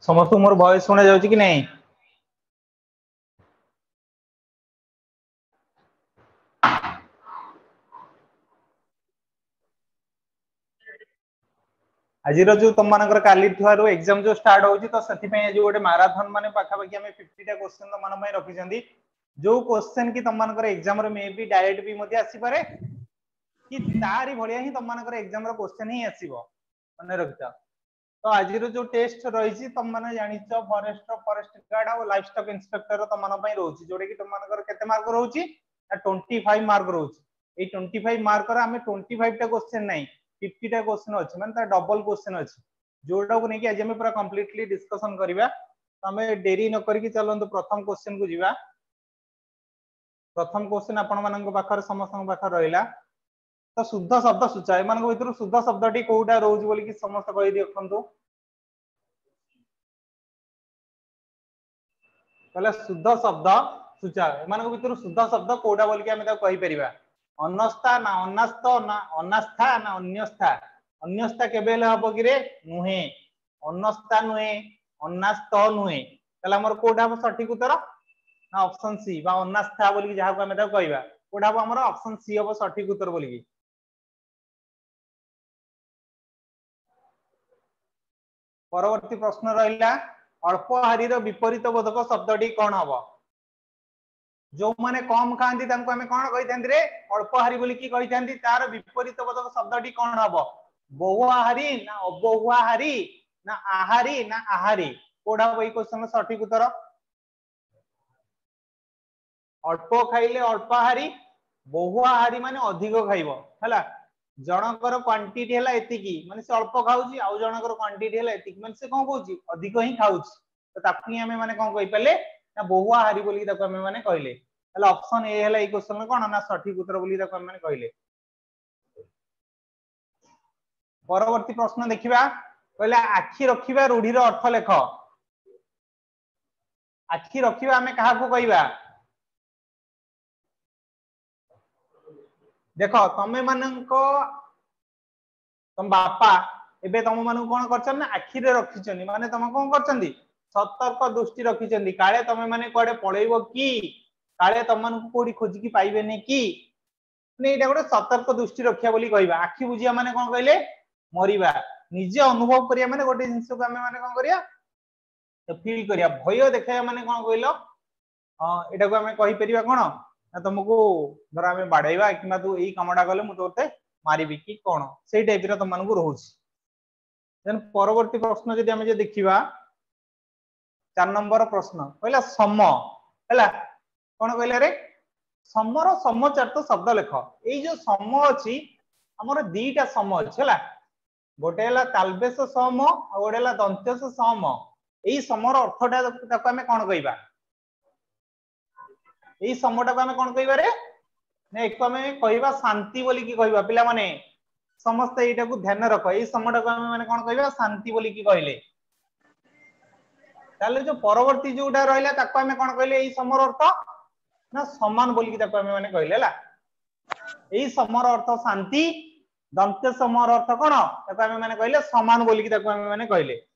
समस्त मोर वॉइस सुना जाउची कि नहीं? आज जो तुम मानकर काली ठुआरो एग्जाम जो स्टार्ट होची तो सथि पे जो गोटे मैराथन माने पाखा पाखी हमें 50 टा क्वेश्चन तो मन में रखी जंदी जो क्वेश्चन की तुम मानकर एग्जाम रे मे बी डायरेक्ट भी मते आसी पारे कि तारी भलिया ही तुम मानकर एग्जाम रो क्वेश्चन ही आसीबो मन रखता। तो आज जो टेस्ट रही तुम मैंने जानिछ फॉरेस्ट गार्ड और लाइफ स्टॉक इंस्पेक्टर तुम मन पई रहउची जोडे कि तुम मानकर केते मार्क रहउची 25 मार्क रहउची। ए 25 मार्क रा हमें 25 टा क्वेश्चन नहीं 50 टा क्वेश्चन अछि माने ता डबल क्वेश्चन अछि जोडा को नहीं कि आज हम पूरा कंप्लीटली डिस्कशन करिबा। तो हमें देरी न करी कि चलंतु प्रथम क्वेश्चन को जीवा। प्रथम क्वेश्चन आपण मानक पाखर समस्त पाखर रहिला तो शुद्ध शब्द सूचा एमान भीतर शुद्ध शब्दटी कोउटा रहउची बोली कि समस्त कहि देखंतु। कहले शुद्ध शब्द सूचा एमान भीतर शुद्ध शब्द कोउटा बोली कि हम ता कहि परिबा अनस्था ना अनास्थ ना अनास्था ना अन्यस्था। अन्यस्था केबेले हबो कि रे नुहे अनस्था नुहे अनास्थ नुहे तला हमर कोउटा हबो सठिक उत्तर ना ऑप्शन सी बा अनास्था बोली कि जहा को हम ता कहिबा कोउटा हबो हमर ऑप्शन सी हबो सठिक उत्तर बोली कि। परवर्ती प्रश्न रहिला अल्पहारीर विपरीत बोधक शब्दटी कोन हबो? जो माने कम खांती तांको हमें कोन कहिथांती रे अल्पहारी बोली कि कहिथांती तार विपरीत बोधक शब्दटी कोन हबो? बहुआहारी ना अबहुआहारी ना आहारी ना आहारी कोडा बई क्वेश्चन सठिक उत्तर अल्प खाइले अल्पहारी बहुआहारी माने अधिक खाइबो हला जनकर क्वांटिटी हला एतिकी माने से अल्प खाउची आ जनकर क्वांटिटी हला एतिकी माने से कोन कहउची अधिक ही खाउची तो ताकि हमें माने कोन कहि पले ना बहुआहारी बोली ताको हमें माने कहले हला ऑप्शन ए हला ई क्वेश्चन कोन ना सठिक उत्तर बोली ताको हमें माने कहले। परवर्ती प्रश्न देखिबा कहले आखि रखिबा रूढ़ीर अर्थ लेख। आखि रखिबा हमें कहा को कहबा देखो तमे माननको तम बापा एबे तम मानन कोन करछन ना आखि रे रखिछनी माने तम कोन करछंदी सतर्क दृष्टि रखिछंदी काळे तमे माने कोडे पळेइबो की काळे तम मानन कोडी खोजी की पाइबेनी की ने एटा गोटे सतर्क दृष्टि रखिया बोली कहबा। आखि बुझिया माने कोन कहले मरिबा निजे अनुभव करिया माने गोटे जिंस को हमें माने कोन करिया तो फील करिया भय देखाया माने कोन कहलो एटा को हमें कहि परिबा कोन ना तुमको धर हमें बाडैबा किमा तू एई कामडा गले मु तोते मारिबी कि कोन सेई टाइप रो तुम मानकु रहउछ। देन परवर्ती प्रश्न जदि हमें जे देखिबा 4 नंबर प्रश्न कहला सम हला कोन कहले रे समर समचार्थ शब्द लेख। एई जो सम अछि हमर दीटा सम अछि हला गोटे हला तालबेस सम आ गोटे हला दंतेस सम एई समर अर्थटा ताको हमें कोन कहबा एई समटा को हमें कोन कहबा रे ने एको हमें कहबा शांति बोली कि कहबा पिला माने समस्त एटा को ध्यान रख एई समटा को हमें माने कोन कहबा शांति बोली कि कहले ताले जो परवर्ती जोटा रहला ताको हमें कोन कहले एई समर अर्थ ना समान बोली कि ताको हमें माने कहले हला एई समर अर्थ शांति दंते समर अर्थ कोन ताको हमें माने कहले समान बोली कि ताको हमें माने कहले।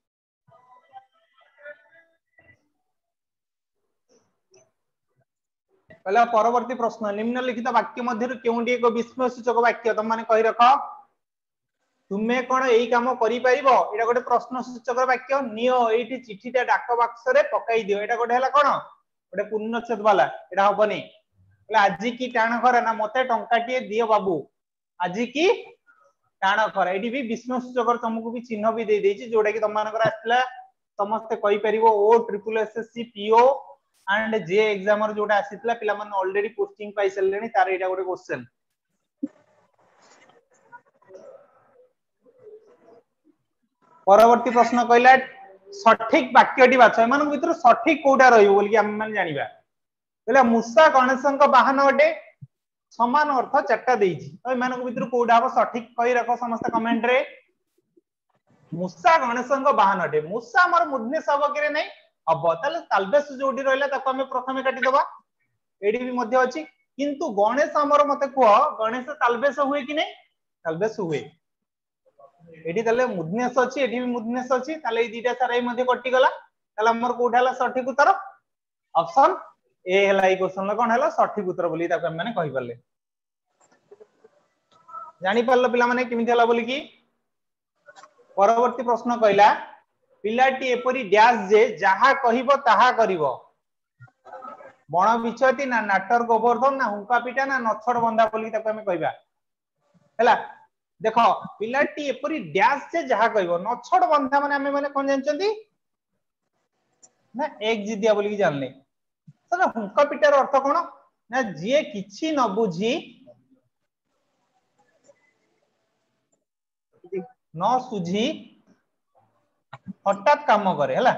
पहला परवर्ती प्रश्न निम्नलिखित वाक्य मध्य केउंटी एक विस्मय सूचक वाक्य तुम माने कहि रख तुमे कोन एई काम करि परिबो एटा गोटे प्रश्न सूचक वाक्य नियो एठी चिठीटा डाक बक्स रे पकाई दियो एटा गोटे हला कोन गोटे पूर्णच्छेद वाला एटा हबनी बोले आज की टाण खरा ना मते टंकाटिए दियो बाबू आज की टाण खरा एठी भी विस्मय सूचक तुमको भी चिन्ह भी दे देछि जोटा कि तुम मानकर आस्ला समस्त कहि परिबो O triple SSC PO and JE exam जोटा आसीतला पिला मन ऑलरेडी पोस्टिंग पाई सलेनी तार एटा गोटे क्वेश्चन। परवर्ती प्रश्न कहला सठिक वाक्यटी बाछ एमान भीतर सठिक कोडा रहइबो बोली कि हम माने जानिबा कहला मूसा गणेशन का वाहन अटे समान अर्थ चारटा देइछि तो एमान भीतर कोडा हो सठिक कहि रखो समस्त कमेंट रे मूसा गणेशन का वाहन अटे मूसा हमर मुदने सब करे नै अब ताले तालबेस जोडी रहला ताको हमें प्रथमे काटी दबा एडी भी मध्य अछि किंतु गणेश हमर मते को गणेश तालबेस हुए कि नै तालबेस हुए एठी तले मुदनेस अछि एठी भी मुदनेस अछि तले ए दुटा सारा मध्ये कटि गला तले हमर कोठा हला सठिक उत्तर ऑप्शन ए हला ए क्वेश्चन कोन हला सठिक उत्तर बोली ताको हम माने कहि परले जानि परलो पिला माने किमिति हला बोली की परवर्ती प्रश्न कहला पिलाटी एपरी डैश जे जहा कहिबो ताहा करिवो बण बिछती ना नाटर गोवर्धन ना हुंका पिटा ना नछड़ बंधा बोली ताको हम कहबा हैला देखो पिलाटी एपरी डैश जे जहा कहिबो नछड़ बंधा माने हम माने कोन जानचंती ना एक जिदिया बोली की जानले सर हुंका पिटार अर्थ कोन ना जे किछि न बुझी न सुझी हठात काम करे हैला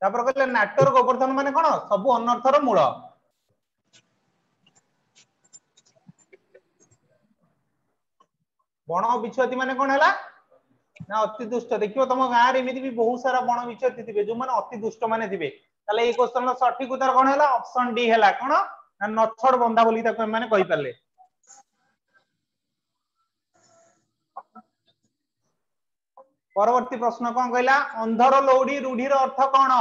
तापर कहले नाटर गोवर्धन माने कोन सब अनर्थर मूल बण बिछती माने कोन हैला ना अति दुष्ट देखियो तुम गाँ रे एमिति भी बहुत सारा बण बिछती थिबे जो माने अति दुष्ट माने थिबे ताले ए क्वेश्चन रो सठिक उत्तर कोन हैला ऑप्शन डी हैला कोन ना नछड़ बंधा बोली ताको माने कहि परले परवर्ती प्रश्न कोन कहला अंधर लौडी रूढ़ीर अर्थ कोन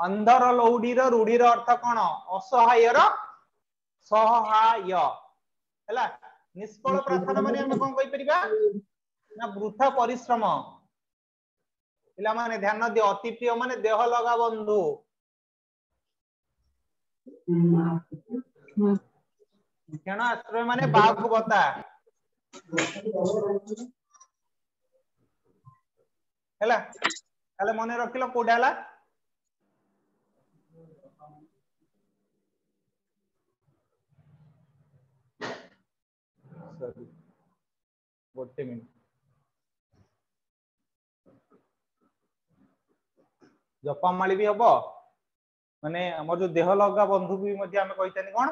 अंधर लौडीर रूढ़ीर अर्थ कोन असहायर सहाय हैला निष्फल प्रार्थना माने हम कोन कहि परिबा ना वृथा परिश्रम पिला माने ध्यान दियो अति प्रिय माने देह लगा बंधु केना आश्रय माने बाहु बता हैला ताले मने रखिलो कोडा हला सॉरी गोटे मिनिट जपामाली भी हबो माने हमर जो देह लगा बंधु भी मध्ये हम कहितानी कोन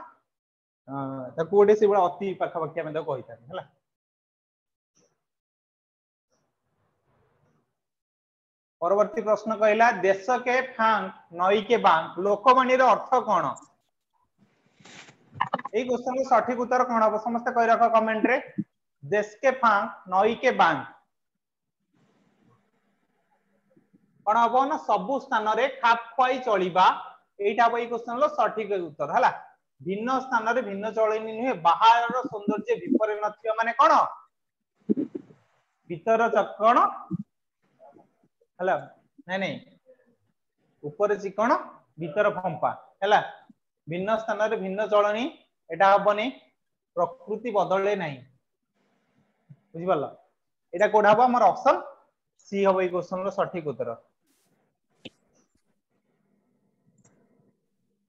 त कोडे से बडा अति पाखा पाखी हम त कहितानी हला परवर्ती प्रश्न कहला देश के फांक नई के बांक लोकवाणी रो अर्थ कोन ए क्वेश्चन के सठिक उत्तर कोन हो समस्त कहि रखो कमेंट रे देश के फांक नई के बांक कोन हो ना सब स्थान रे खाप पाई चलिबा एटा बई क्वेश्चन रो सठिक उत्तर हला भिन्न स्थान रे भिन्न चलनी नुहे बाहर रो सौंदर्य विपरीत नथियो माने कोन भीतर चक्रण हला नहीं नहीं ऊपर चिकण भीतर फंपा हला भिन्न स्थान रे भिन्न चलनी एटा हबनी प्रकृति बदले नहीं बुझि परला एटा कोडा हबो हमर ऑप्शन सी हबो ए क्वेश्चन रो सठिक उत्तर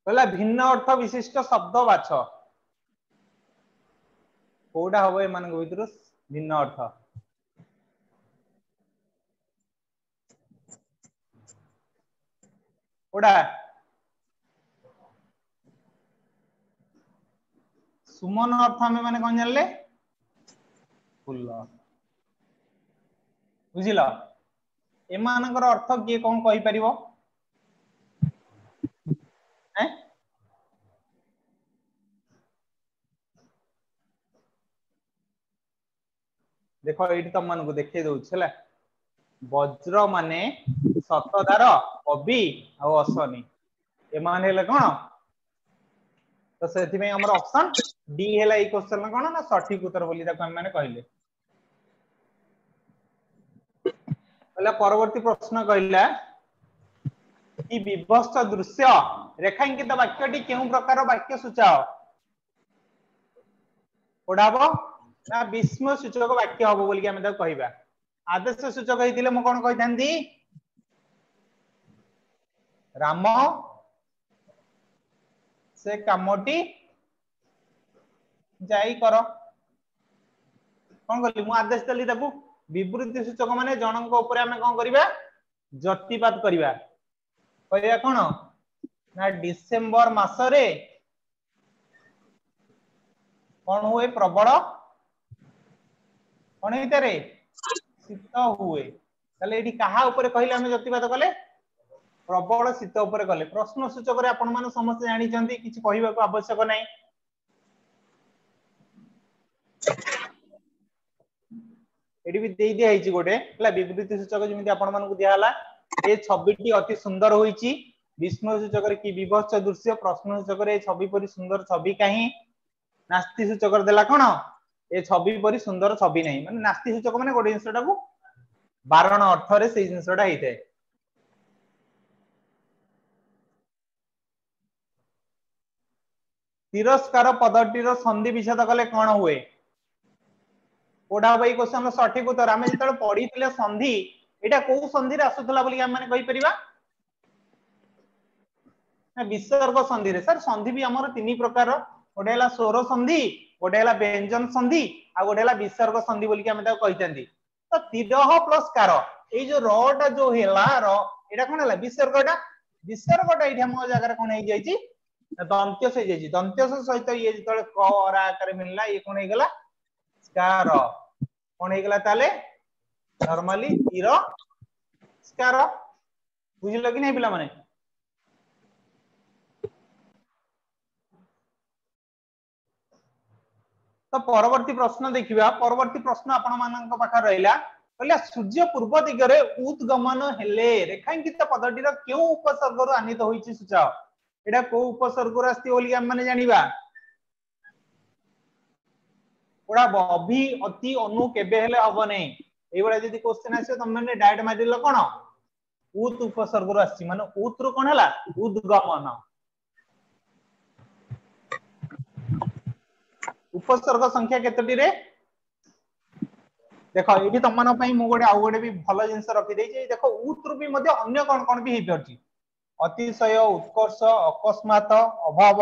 कहला भिन्न अर्थ विशिष्ट शब्द बाछ कोडा हबो ए मान भीतर भिन्न अर्थ कोडा सुमन अर्थ हमें माने कोन जानले फुल बुझिला एमानकर अर्थ किए कोन कहि परिबो हैं देखो एठी तम मान को देखै दउ छला वज्र माने शतधार कवि आ असनी एमान हेले कोन तो सेथि में हमर ऑप्शन डी हेला ई क्वेश्चन कोन ना सठिक उत्तर बोली ताको हम माने कहले पहला परवर्ती प्रश्न कहला कि विभस्त दृश्य रेखांकित वाक्यटी केउ प्रकार वाक्य सूचाओ पढाबो ना विस्मय सूचक वाक्य हबो बोली हम त कहिबा आदेश सूचक हेतिले म कोन कहिथांती राम से कामटी जाई करो कोन कहली मु आदेश देली ताकू विवृत्ति सूचक माने जनक ऊपर हमें कोन करिबा जतिपात करिबा कहया कोन ना डिसेंबर मासरे कोन हुए प्रबल कोन हितरे शीत हुए ताले एठी कहा ऊपर कहिला हमें जतिपात कले प्रबल शीत ऊपर कले प्रश्न सूचक रे आपण माने समस्त जानि चंती किछि कहिबा को आवश्यक नै एडी भी देई दिया हिची गोटे हला विवृति सूचक जेमिति आपण मानकु दिया हला ए छबिटी अति सुंदर होईची विस्मय सूचक रे की विभत्स दृश्य प्रश्न सूचक रे छवि परि सुंदर छवि काहे नास्ति सूचक देला कोन ए छवि परि सुंदर छवि नहीं माने नास्ति सूचक माने गोटे जिंसटा को बारण अर्थ रे सेई जिंसटा हेइते तिरस्कार पदटी रो संधि विच्छेद कले कोन हुए ओडा भाई क्वेश्चन रो सठिक उत्तर आमे जेतले पढिथिले संधि एटा को संधि रे आसुथला बोली हम माने कहि परिबा ना विसर्ग संधि रे सर संधि भी हमर तीन प्रकार गोटे हला स्वर संधि गोटे हला व्यंजन संधि आ गोटे हला विसर्ग संधि बोली हम ता कहितंदी तो तिरह प्लस कार ए जो रटा जो हेला र एटा कोन हला विसर्गटा एठी हम जगह कोन हे जाईची दंत्य से जाईची दंत्य से सहित ये जेतले क रा आकार मिलला ये कोन हे गेला स्कार कोन हे गेला ताले नॉर्मली तिर स्कार बुझिलो कि नै पिला माने तो परवर्ती प्रश्न देखिबा परवर्ती प्रश्न आपण मानक पाखा रहिला कहला सूर्य पूर्व दिगरे उद्गमन हेले रेखांकित पदटी रो केउ उपसर्ग रु आनित होईची सूचा एटा को उपसर्ग रु आस्ति बोली हम माने जानिबा ओडा अभि अति अनु केबे हेले हबो नै एई बडा जदी क्वेश्चन आसे तुम माने डायरेक्ट मारिलो कोन उत उपसर्ग रु आसी माने उत रु कोन हला उद्गमन उपसर्ग संख्या केतटी रे देखो एठी तमन पई मो गोटे आ गोटे भी भलो जिंस रखि देई जे देखो उत रु भी मध्ये अन्य कोन कोन भी हे परची अतिशय उत्कर्ष अकस्मात अभाव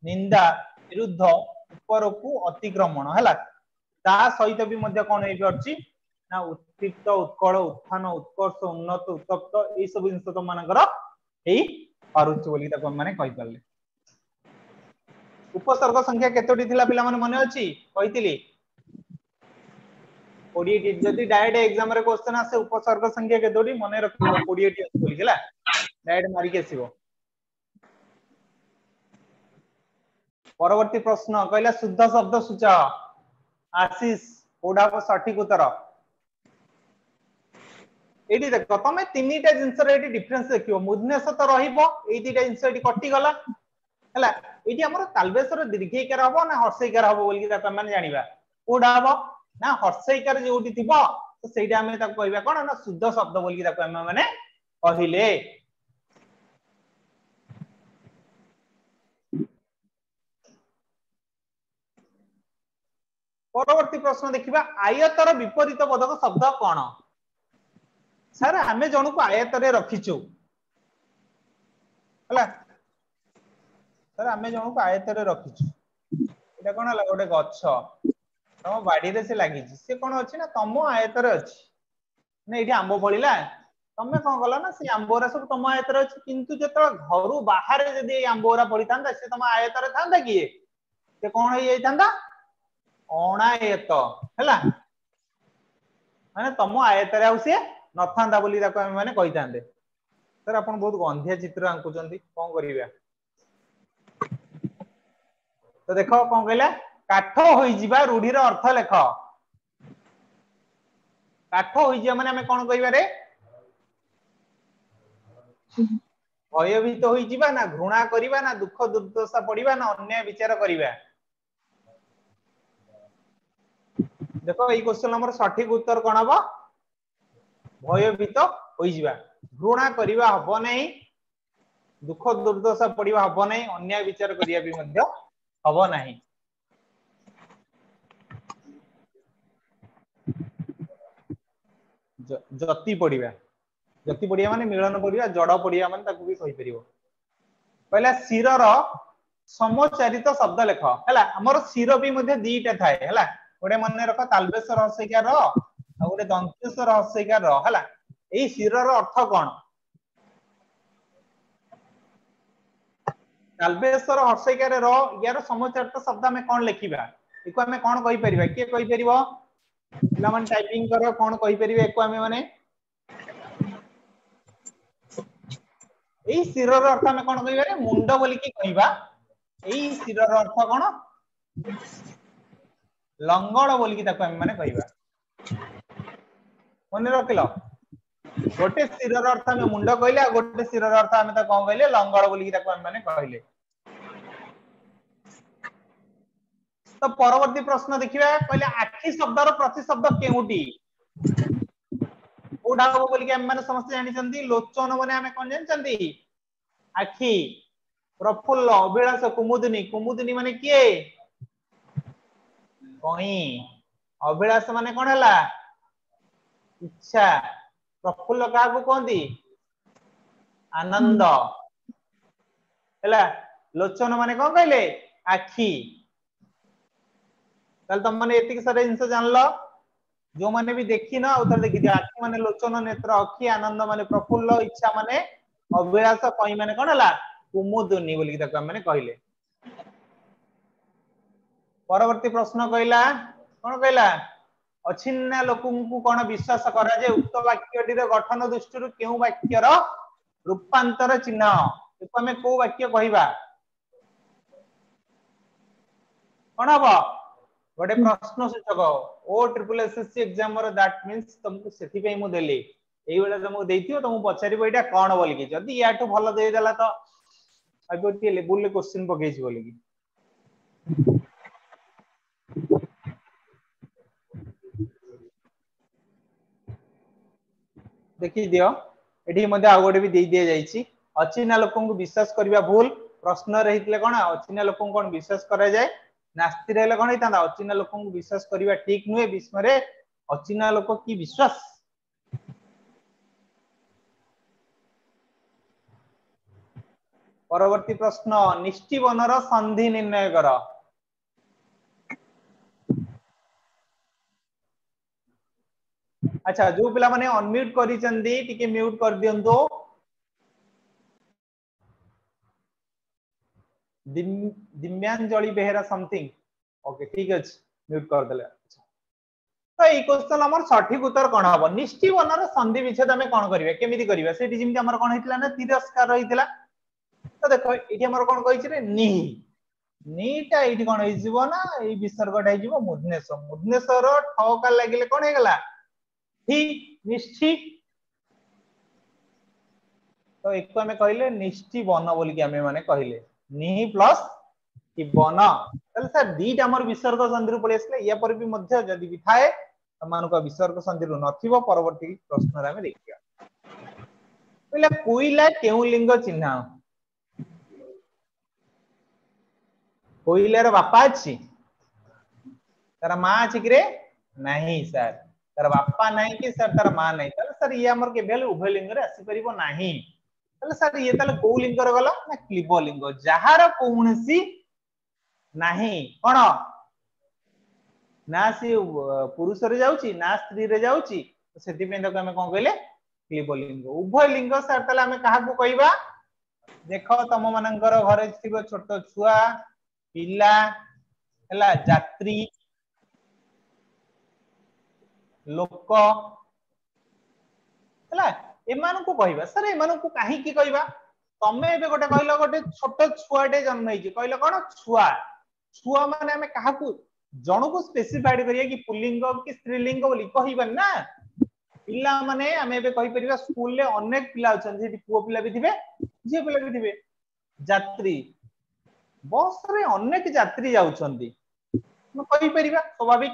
निंदा विरुद्ध उपरकु अतिक्रमण हला ता सहित भी मध्ये कोन हे परची ना उत्तिक्त उत्कल उत्थान उत्कर्ष उन्नत उत्तप्त ए सब जिंस तो मानकर एई पारुच बोली ताको माने कहि परले उपसर्ग संख्या केतोटी थिला पिला माने मने अछि कहितली 20 टी जदी डायरेक्ट एग्जाम रे क्वेश्चन आसे उपसर्ग संख्या केतोटी मने रखिबो 20 टी बोली गेला डायरेक्ट मारी के आसीबो परवर्ती प्रश्न कहला शुद्ध शब्द सूचा आशीष ओडा को सठिक उत्तर एडी देखो तमे तीनटा जिंस रे एडी डिफरेंस देखियो मुदनेस तो रहिबो एई तीटा जिंस एडी कटि गला हला एडी हमर तालबेसर दीर्घईकार हबो ना हर्षईकार हबो बोली ता माने जानिबा ओडा हबो ना हर्षईकार जोटी थिबो तो सेटा हमें ता कहबा कोन ना शुद्ध शब्द बोली ता हम माने कहिले परवर्ती प्रश्न देखिबा आयतर विपरीत बोधक शब्द कोन सर हमें जणु को आयत रे रखिछु हला सर हमें जणु को आयत रे रखिछु एटा कोन हला गोटे गच्छ तम बाडी रे से लागि छि से कोन अछि ना तम आयत रे अछि ने एठी आंबो फळिला तमे कोन गला ना से आंबोरा सब तम आयत रे अछि किंतु जेतळ घरु बाहर जदी ए आंबोरा फळितांदा से तम आयत रे थांदा कि से कोन होई जाइतांदा अणायत हला माने तम आयत रे आउसे नथांदा बोली ताको हम माने कहितांदे सर आपण बहुत गंधिया चित्र आंकुचंती कोन करिबा तो देखो कोन कहला काठ होई जिबा रूढी रो अर्थ लेख काठ होई जिया माने हमें कोन कहिबा रे भयभीत होई जिबा ना घृणा करिबा ना दुख दुर्दशा पड़िबा ना अन्याय विचार करिबा देखो ई क्वेश्चन नंबर सठिक उत्तर कोन हबो भयभीत होई जिबा घृणा करिबा हबो नै दुख दुर्दशा पड़िबा हबो नै अन्याय विचार करिया भी मध्य हबो नाही जति पड़िया माने मिलन पड़िया जड़ पड़िया माने ताकू भी कहि परिबो पहला शिरर समचारित शब्द लेख हैला हमर शिर भी मध्ये दीटा थाए हैला गोटे मने रख तालबेसर हस्यकार आ गोटे दंतेश्वर हस्यकार हैला एई शिरर अर्थ कोन तालबेसर हस्यकार र यार समचारित शब्द में कोन लिखिबा एको हमें कोन कहि परिबा के कहि परिबो पिलामन टाइपिंग करो कोन कहि परिबे एको हमें माने एई शिरर अर्थ हमें कोन कहिबा रे मुंड बोली की कहिबा एई शिरर अर्थ कोन लंगड़ बोल की ताको हम माने कहबा मन रखिलो गोटे सिरर अर्थ हम मुंड कहले आ गोटे सिरर अर्थ हम त कोन कहले लंगड़ बोल की ताको हम माने कहले तो परवर्ती प्रश्न देखिबा कहले आखि शब्दर प्रतिशब्द केउटी ओडा बोल की हम माने समस्त जानि चंदी लोचन माने हम कोन जानि चंदी आखि प्रफुल्ल अभिलाष कुमुदिनी कुमुदिनी माने किए कहीं अभिलाष माने कोन हला इच्छा प्रफुल्ल का को कहंदी आनंद हला लोचन माने कोन कहले आखि तल तुम माने एतिक सारे जिंस जानलो जो माने भी देखि ना उतर देखि दिया आखि माने लोचन नेत्र अखि आनंद माने प्रफुल्ल इच्छा माने अभिलाष कहीं माने कोन हला कुमुदिनी बोली ताको माने कहले परवर्ती प्रश्न कहला कोन कहला अछिन्ना लोकंकु कोन विश्वास करा जे उक्त वाक्यटीर गठन दृष्टि केउ वाक्यर रूपांतर चिन्ह देखो हमें को वाक्य कहिबा कोन हबो गोटे प्रश्न सूचक ओ ट्रिपल एसएससी एग्जाम रो दैट मींस तुमको सेठी पे मु देली एई बेला तुमको देइथियो तुमको पछारिबो एटा कोन बोल की जदी याटू भलो दे देला तो अगो के लेवल ले क्वेश्चन पकेछि बोल की देखि दियो एठी मध्ये आ गोटे भी दे दिया जाईछि अचिना लोकन को विश्वास करबा भूल प्रश्न रहितले कोन अचिना लोकन कोन विश्वास करा जाय नास्ति रहले कोन हितांदा अचिना लोकन को विश्वास करबा ठीक नुहे विस्मरे अचिना लोक की विश्वास परवर्ती प्रश्न निष्ठिवनर संधि निर्णय कर अच्छा जो पिला माने अनम्यूट करी चंदी टिके म्यूट कर दियंतो दिम्यांजलि बेहेरा समथिंग ओके ठीक अछि म्यूट कर देले तो ई क्वेश्चन हमर सठिक उत्तर कोन हबो निष्ठिवनर संधि विच्छेद हमें कोन करिवे केमिति करिवे सेठी जिमि हमर कोन हितला ना तिरस्कार रहितला तो देखो इठी हमर कोन कहि छि रे नि नीटा इठी कोन होई जिवो ना ई विसर्गटा होई जिवो मुद्नेश्वर मुद्नेश्वर ठोका लागिले कोन हे गला ठीक निष्ठि तो एक हमें कहले निष्ठि वन बोल की हमें माने कहले नि प्लस कि वन तले सर दीटा हमर विसर्ग संधि रु पळे आसले या पर भी मध्य जदी भी थाए समान को विसर्ग संधि रु नथिबो परवर्ती प्रश्न रे हमें देखिया पहले कोइला केउ लिंग चिन्ह कोइलार बापा अछि तार मां अछि कि रे नहीं सर तार बापा नहीं कि सर तार मां नहीं तले सर ये हमर केबेल उभय लिंग रे आसी परिबो नाही तले सर ये तले को लिंग रे गला ना क्लीब लिंग जहार कोनसी नाही कोन ना सी पुरुष रे जाउची ना स्त्री रे जाउची सेति पे हम कोन कहले क्लीब लिंग उभय लिंग सर तले हम काहा को कहबा देखो तम मानकर घरे थिबो छोट छुआ पिला हला यात्री लोक हला एमान को कहबा सर एमान को काहे की कहबा तमे एबे गोटे कहलो गोटे छोट छुआटे जन्म हेछि कहलो कोन छुआ छुआ माने हमें काहा को जण को स्पेसिफाइड करिया कि पुल्लिंग कि स्त्रीलिंग बोली कहबा ना पिला माने हमें एबे कहि परिबा स्कूल ले अनेक पिला अछन जेति पुओ पिला भी थिबे जे पिला भी थिबे यात्री बस रे अनेक यात्री जाउछंती हम कहि परिबा स्वाभाविक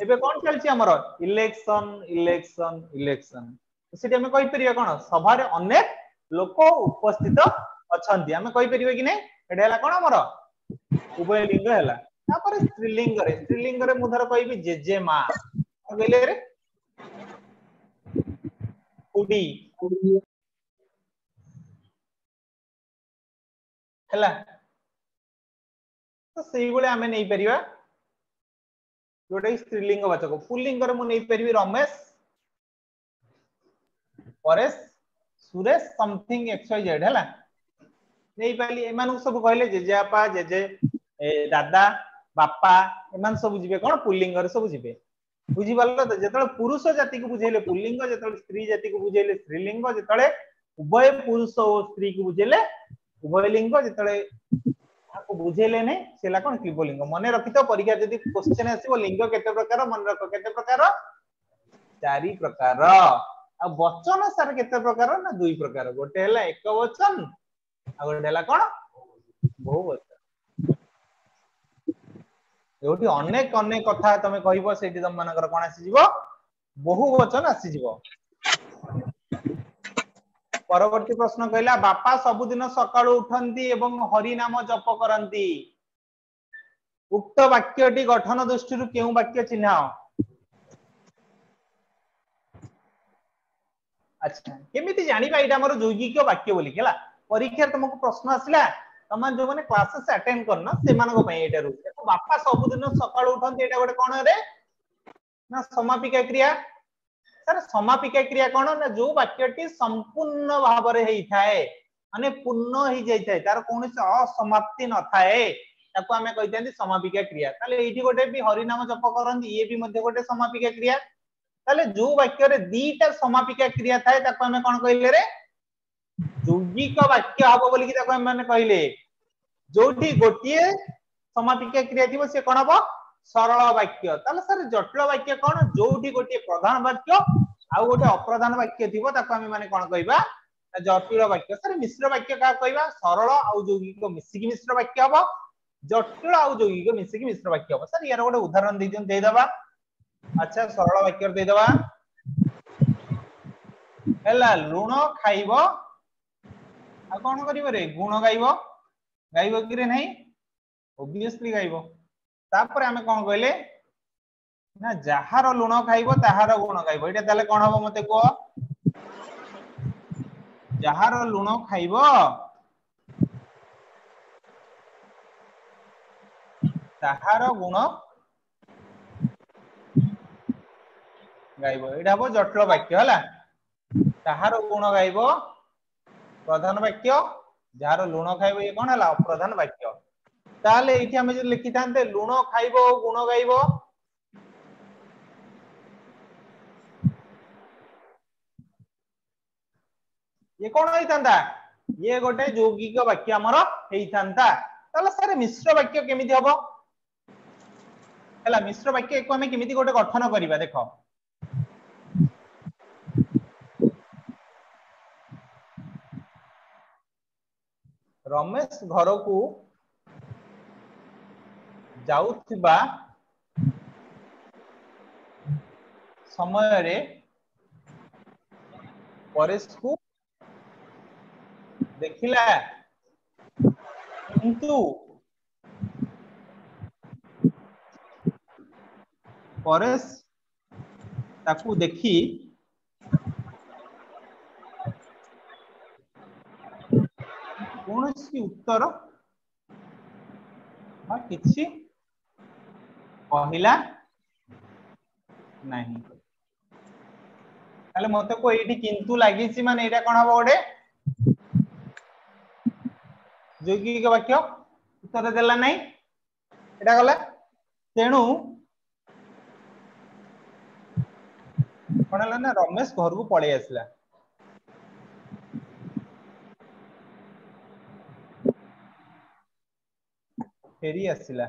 एबे कोन चलछि हमर इलेक्शन इलेक्शन इलेक्शन सेठी हम कहि परिबा कोन सभा रे अनेक लोक उपस्थित अछंती हम कहि परिबा कि नै एडा हला कोन हमर उभय लिंग हला तापर स्त्रीलिंग रे मुधर कहिबी जेजे मां कहले रे उडी हला तो सेही बोले हमें नहीं परिबा जोडे स्त्रीलिंग वाचक पुल्लिंग रे मु नहीं परिबी रमेश परेश सुरेश समथिंग XYZ हला नहीं पाली एमान सब कहले जेजे आपा जेजे दादा बापा एमान सब जिबे कोन पुल्लिंग रे सब जिबे बुझी पारलो त जेतले पुरुष जाति को बुझेले पुल्लिंग जेतले स्त्री जाति को बुझेले स्त्रीलिंग जेतले उभय पुरुष और स्त्री को बुझेले उभय लिंग जेतले ताको बुझेले नै सेला कोन क्लिबलिंग मने रखि तो परीक्षा जदी क्वेश्चन आसीबो लिंग केते प्रकार मन रख केते प्रकार 4 प्रकार आ वचन सर केते प्रकार ना 2 प्रकार गोटे हला एक वचन आ गोटे हला कोन बहुवचन योटी अनेक अनेक कथा तमे कहिबो सेठी तम मानकर कोन आसी जीवो बहुवचन आसी जीवो परवर्ती प्रश्न कहला बापा सबुदिन सकाळू उठंती एवं हरि नाम जप करंती उक्त वाक्यटी गठन दृष्टि केउ वाक्य चिन्ह अच्छा केमिति जानिबा एटा हमर यौगिक वाक्य बोली केला परीक्षा तुमको प्रश्न आसिला तमान जो माने क्लासेस अटेंड करना से मानको पई एटा रु बापा सबुदिन सकाळू उठंती एटा गोटे कोन रे ना समापिका क्रिया सर समापिका क्रिया कोन ना जो वाक्यटी संपूर्ण भाव रे हेई थाए माने पूर्ण ही जाई थाए तार कोनसे असमाप्ति न थाए ताको हमें कहितंती समापिका क्रिया ताले एठी गोटे भी हरि नाम जप करंती ये भी मध्ये गोटे समापिका क्रिया ताले जो वाक्य रे दीटा समापिका क्रिया थाए ताको हमें कोन कहिले रे यौगिक वाक्य हबो बोली कि ताको हम माने कहिले जोठी गोटिए समापिका क्रिया थिबो से कोन हबो सरल वाक्य ताले सर जटिल वाक्य कोन जोठी गोटिए प्रधान वाक्य आ गोटे अप्रधान वाक्य थिबो ताको हम माने कोन कहिबा जटिल वाक्य सर मिश्र वाक्य का कहिबा सरल आ यौगिक मिसिकी मिश्र वाक्य हबो जटिल आ यौगिक मिसिकी मिश्र वाक्य हबो सर यार गोटे उदाहरण दे दबा अच्छा सरल वाक्य दे दबा हैला लूण खाइबो आ कोन करिवो रे गुण गाइबो गाइबो कि रे नहीं ऑब्वियसली गाइबो तापर हमें कोन कहले ना जहार लूण खाइबो ताहार गुण गाइबो एटा ताले कोन हबो मते को जहार लूण खाइबो ताहार गुण गाइबो एटा हबो जटिल वाक्य हला ताहार गुण गाइबो प्रधान वाक्य जहार लूण खाइबो ये कोन हला अप्रधान वाक्य ताले एठी हमें जे लिखि थानते लूण खाइबो गुण गाइबो ये कोन होई थांदा ये गोटे यौगिक वाक्य हमर हेई थांता ताले सर मिश्र वाक्य केमिति हबो हला मिश्र वाक्य एको हमें केमिति गोटे गठन करिबा देखो रमेश घर को जाउथिबा समय रे परेश को देखिला किंतु परेश ताकू देखी कौनसी उत्तर किछि कहला नहीं ताले मते को एठी किंतु लागिछि माने एटा कोन हबो ओडे यौगिक वाक्य उत्तर देला नहीं एटा गला तेणु कोन हला ना रमेश घर को पळे आसला फेरी आसला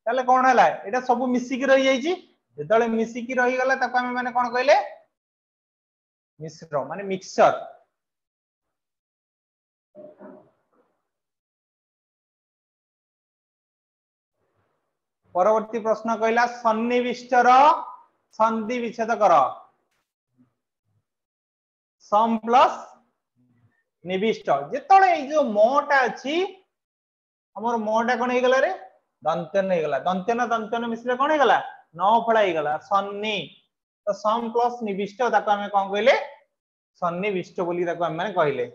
ताले कोन हला एटा सब मिसिकी रहि जाईची जेतले मिसिकी रहि गला ताको हम माने कोन कहले मिश्र माने मिक्सचर परवर्ती प्रश्न कहला सन्निविष्टर संधि विच्छेद कर सम प्लस निविष्ट जेतले ए जो मोटा अछि हमर मोटा कोन हे गला रे दंत्यन हे गला दंत्यन मिश्र कोन हे गला नौ फळा हे गला सन्नि तो सम प्लस निविष्ट ताको हमें कोन कहले सन्निविष्ट बोली ताको हम माने कहले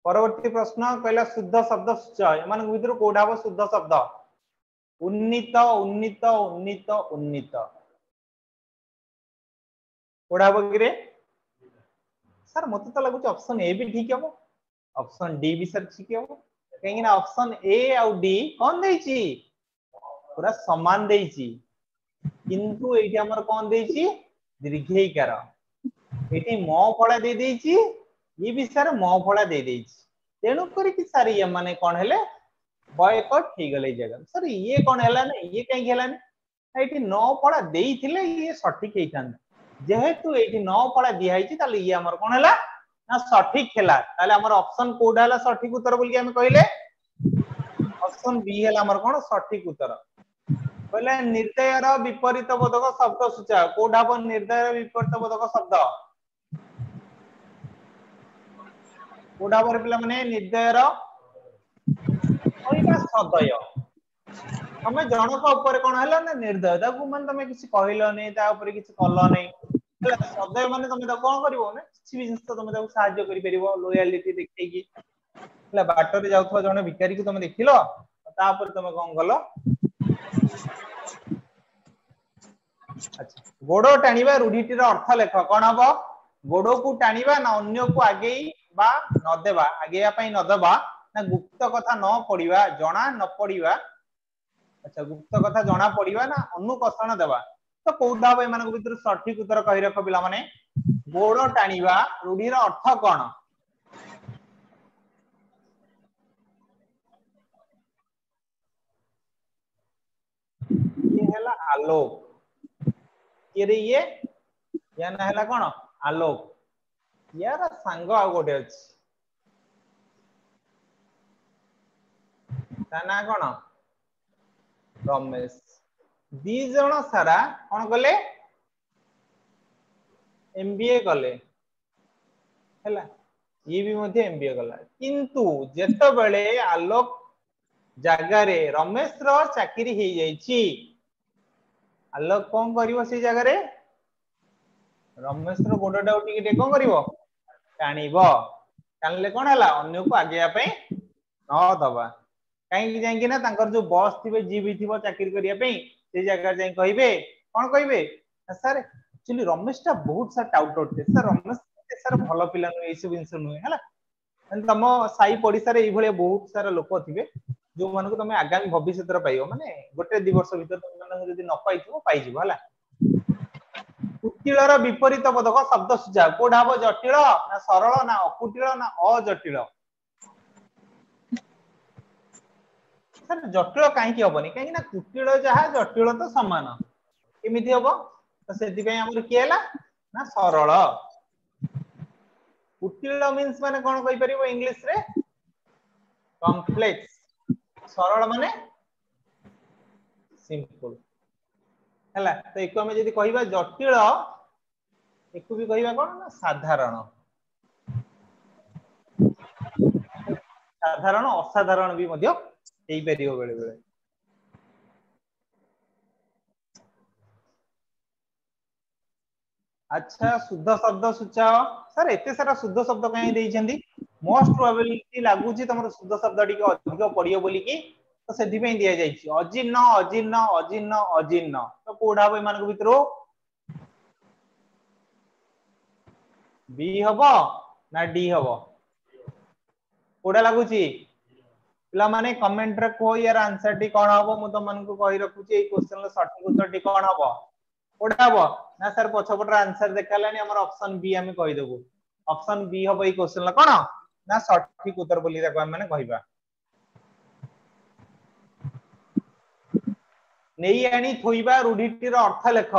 परवर्ती प्रश्न कहला शुद्ध शब्द सूचय मान भीतर कोडा हो शुद्ध शब्द उन्नीत उन्नीत उन्नीत उन्नीत कोडा हो कि रे सर मते तो लागु ऑप्शन ए भी ठीक है ऑप्शन डी भी सर ठीक है कहीं ना ऑप्शन ए और डी कौन देछि पूरा समान देछि किंतु एठी हमर कौन देछि दीर्घईकार एटी म फला दे देइछि ये भी सर म फला दे देइछि तेणु करी कि सर ये माने कोन हेले बॉयकॉट ही गले जगह सर ये कोन हला ना ये कहीं हला ना एटी 9 फला देइथिले ये सठिक हेइथान जेहेतु एटी 9 फला दिया हिछि ताले ये हमर कोन हला ना सठिक हेला ताले हमर ऑप्शन कोड हला सठिक उत्तर बोल के हम कहिले ऑप्शन बी हला हमर कोन सठिक उत्तर कहले निर्दयर विपरीत बोधक शब्द सूचा कोडा ब निर्दयर विपरीत बोधक शब्द कोडा बर पिला माने निर्दयर ओइबा सदय हमें जनक ऊपर कोन हला ना निर्दय ताकू मन तमे किछि कहिलो नै ता ऊपर किछि कल्लो नै हला सदय माने तमे त कोन करिवो ना किछि भी जिंस तमे ताकू सहाय्य करि परिवो लॉयल्टी देखै कि हला बाटर रे जाउथवा जने भिखारी को तमे देखिलो ता ऊपर तमे कोन गलो अच्छा गोडो टाणीबा रूढीटीर अर्थ लेख कोन हबो गोडो को टाणीबा ना अन्य को आगे बा न देबा आगेया पई न देबा ना गुप्त कथा न पढिबा जणा न पढिबा अच्छा गुप्त कथा जणा पढिबा ना अनुकषण देबा तो कोउडा बे मानक भीतर सठिक उत्तर कहि रख पिला माने गोडो टाणीबा रूढीर अर्थ कोन ये हला आलोक ये रे ये या ना हला कोन आलोक यार सांग आ गोटे अछि ताना कोन रमेश दी जण सारा कोन कले एमबीए कले हला ये भी मध्ये एमबीए कला किंतु जेतो बेले आलोक जगह रे रमेश रो चाकरी हे जाईची आलोक कोन करिवो से जगह रे रमेश रो गोडटा उठी के कोन करिवो टाणीबो टाणले कोन हला अन्य को आगे पे न दबा कहीं जाई ना तांकर जो बॉस थिबे जी भी थिबो चाकरी करिया पे से जगह जाई कहिबे कोन कहिबे सर एक्चुअली रमेश टा बहुत सा टाउट होते सर रमेश सर भलो पिला न एसु जिंस नुहे हला तम साई पडिसा रे एई भले बहुत सारा लोक थिबे जो मन को तमे आगामी भविष्य रे पाइबो माने गोटे 2 वर्ष भीतर तमे माने जदी न पाइथिबो पाइजिबो हला कुटिलर विपरीत बोधक शब्द सुझा कोडा हबो जटिल ना सरल ना अकुटिल ना अजटिल सर जटिल काहे की हबनी काहे ना कुटिल जहा जटिल तो समान केमिति हबो तो सेति पय हमर की हला ना सरल कुटिल मींस माने कोन कहि परिबो इंग्लिश रे कॉम्प्लेक्स सरल माने सिंपल हला तो एको हम जदी कहिबा जटिल एको भी कहिबा कोन ना साधारण साधारण असाधारण भी मध्य हेई परिबो बेले बेले अच्छा शुद्ध शब्द सूचाओ सर एते सारा शुद्ध शब्द कहीं देइछंदी मोस्ट प्रोबेबिलिटी लागुची तमरो शुद्ध शब्द टिके अधिक पडियो बोली की तो सेति पे दिया जाइछि अजीर्ण अजीर्ण अजीर्ण अजीर्ण तो कोडा बे मान को भितरो बी हबो ना डी हबो कोडा लागुची पिला माने कमेंट रे को यार आंसर टी कोन हबो मु तो मन को कहि रखुची ए क्वेश्चन रो सटीक उत्तर टी कोन हबो कोडा हबो ना सर पछपटर आंसर देखालानी हमर ऑप्शन बी हम कहि देबो ऑप्शन बी हबो ए क्वेश्चन ला कोन ना सटीक उत्तर बोली रा हम माने कहिबा नेई आनी थोइबा रूढीटीर अर्थ लेख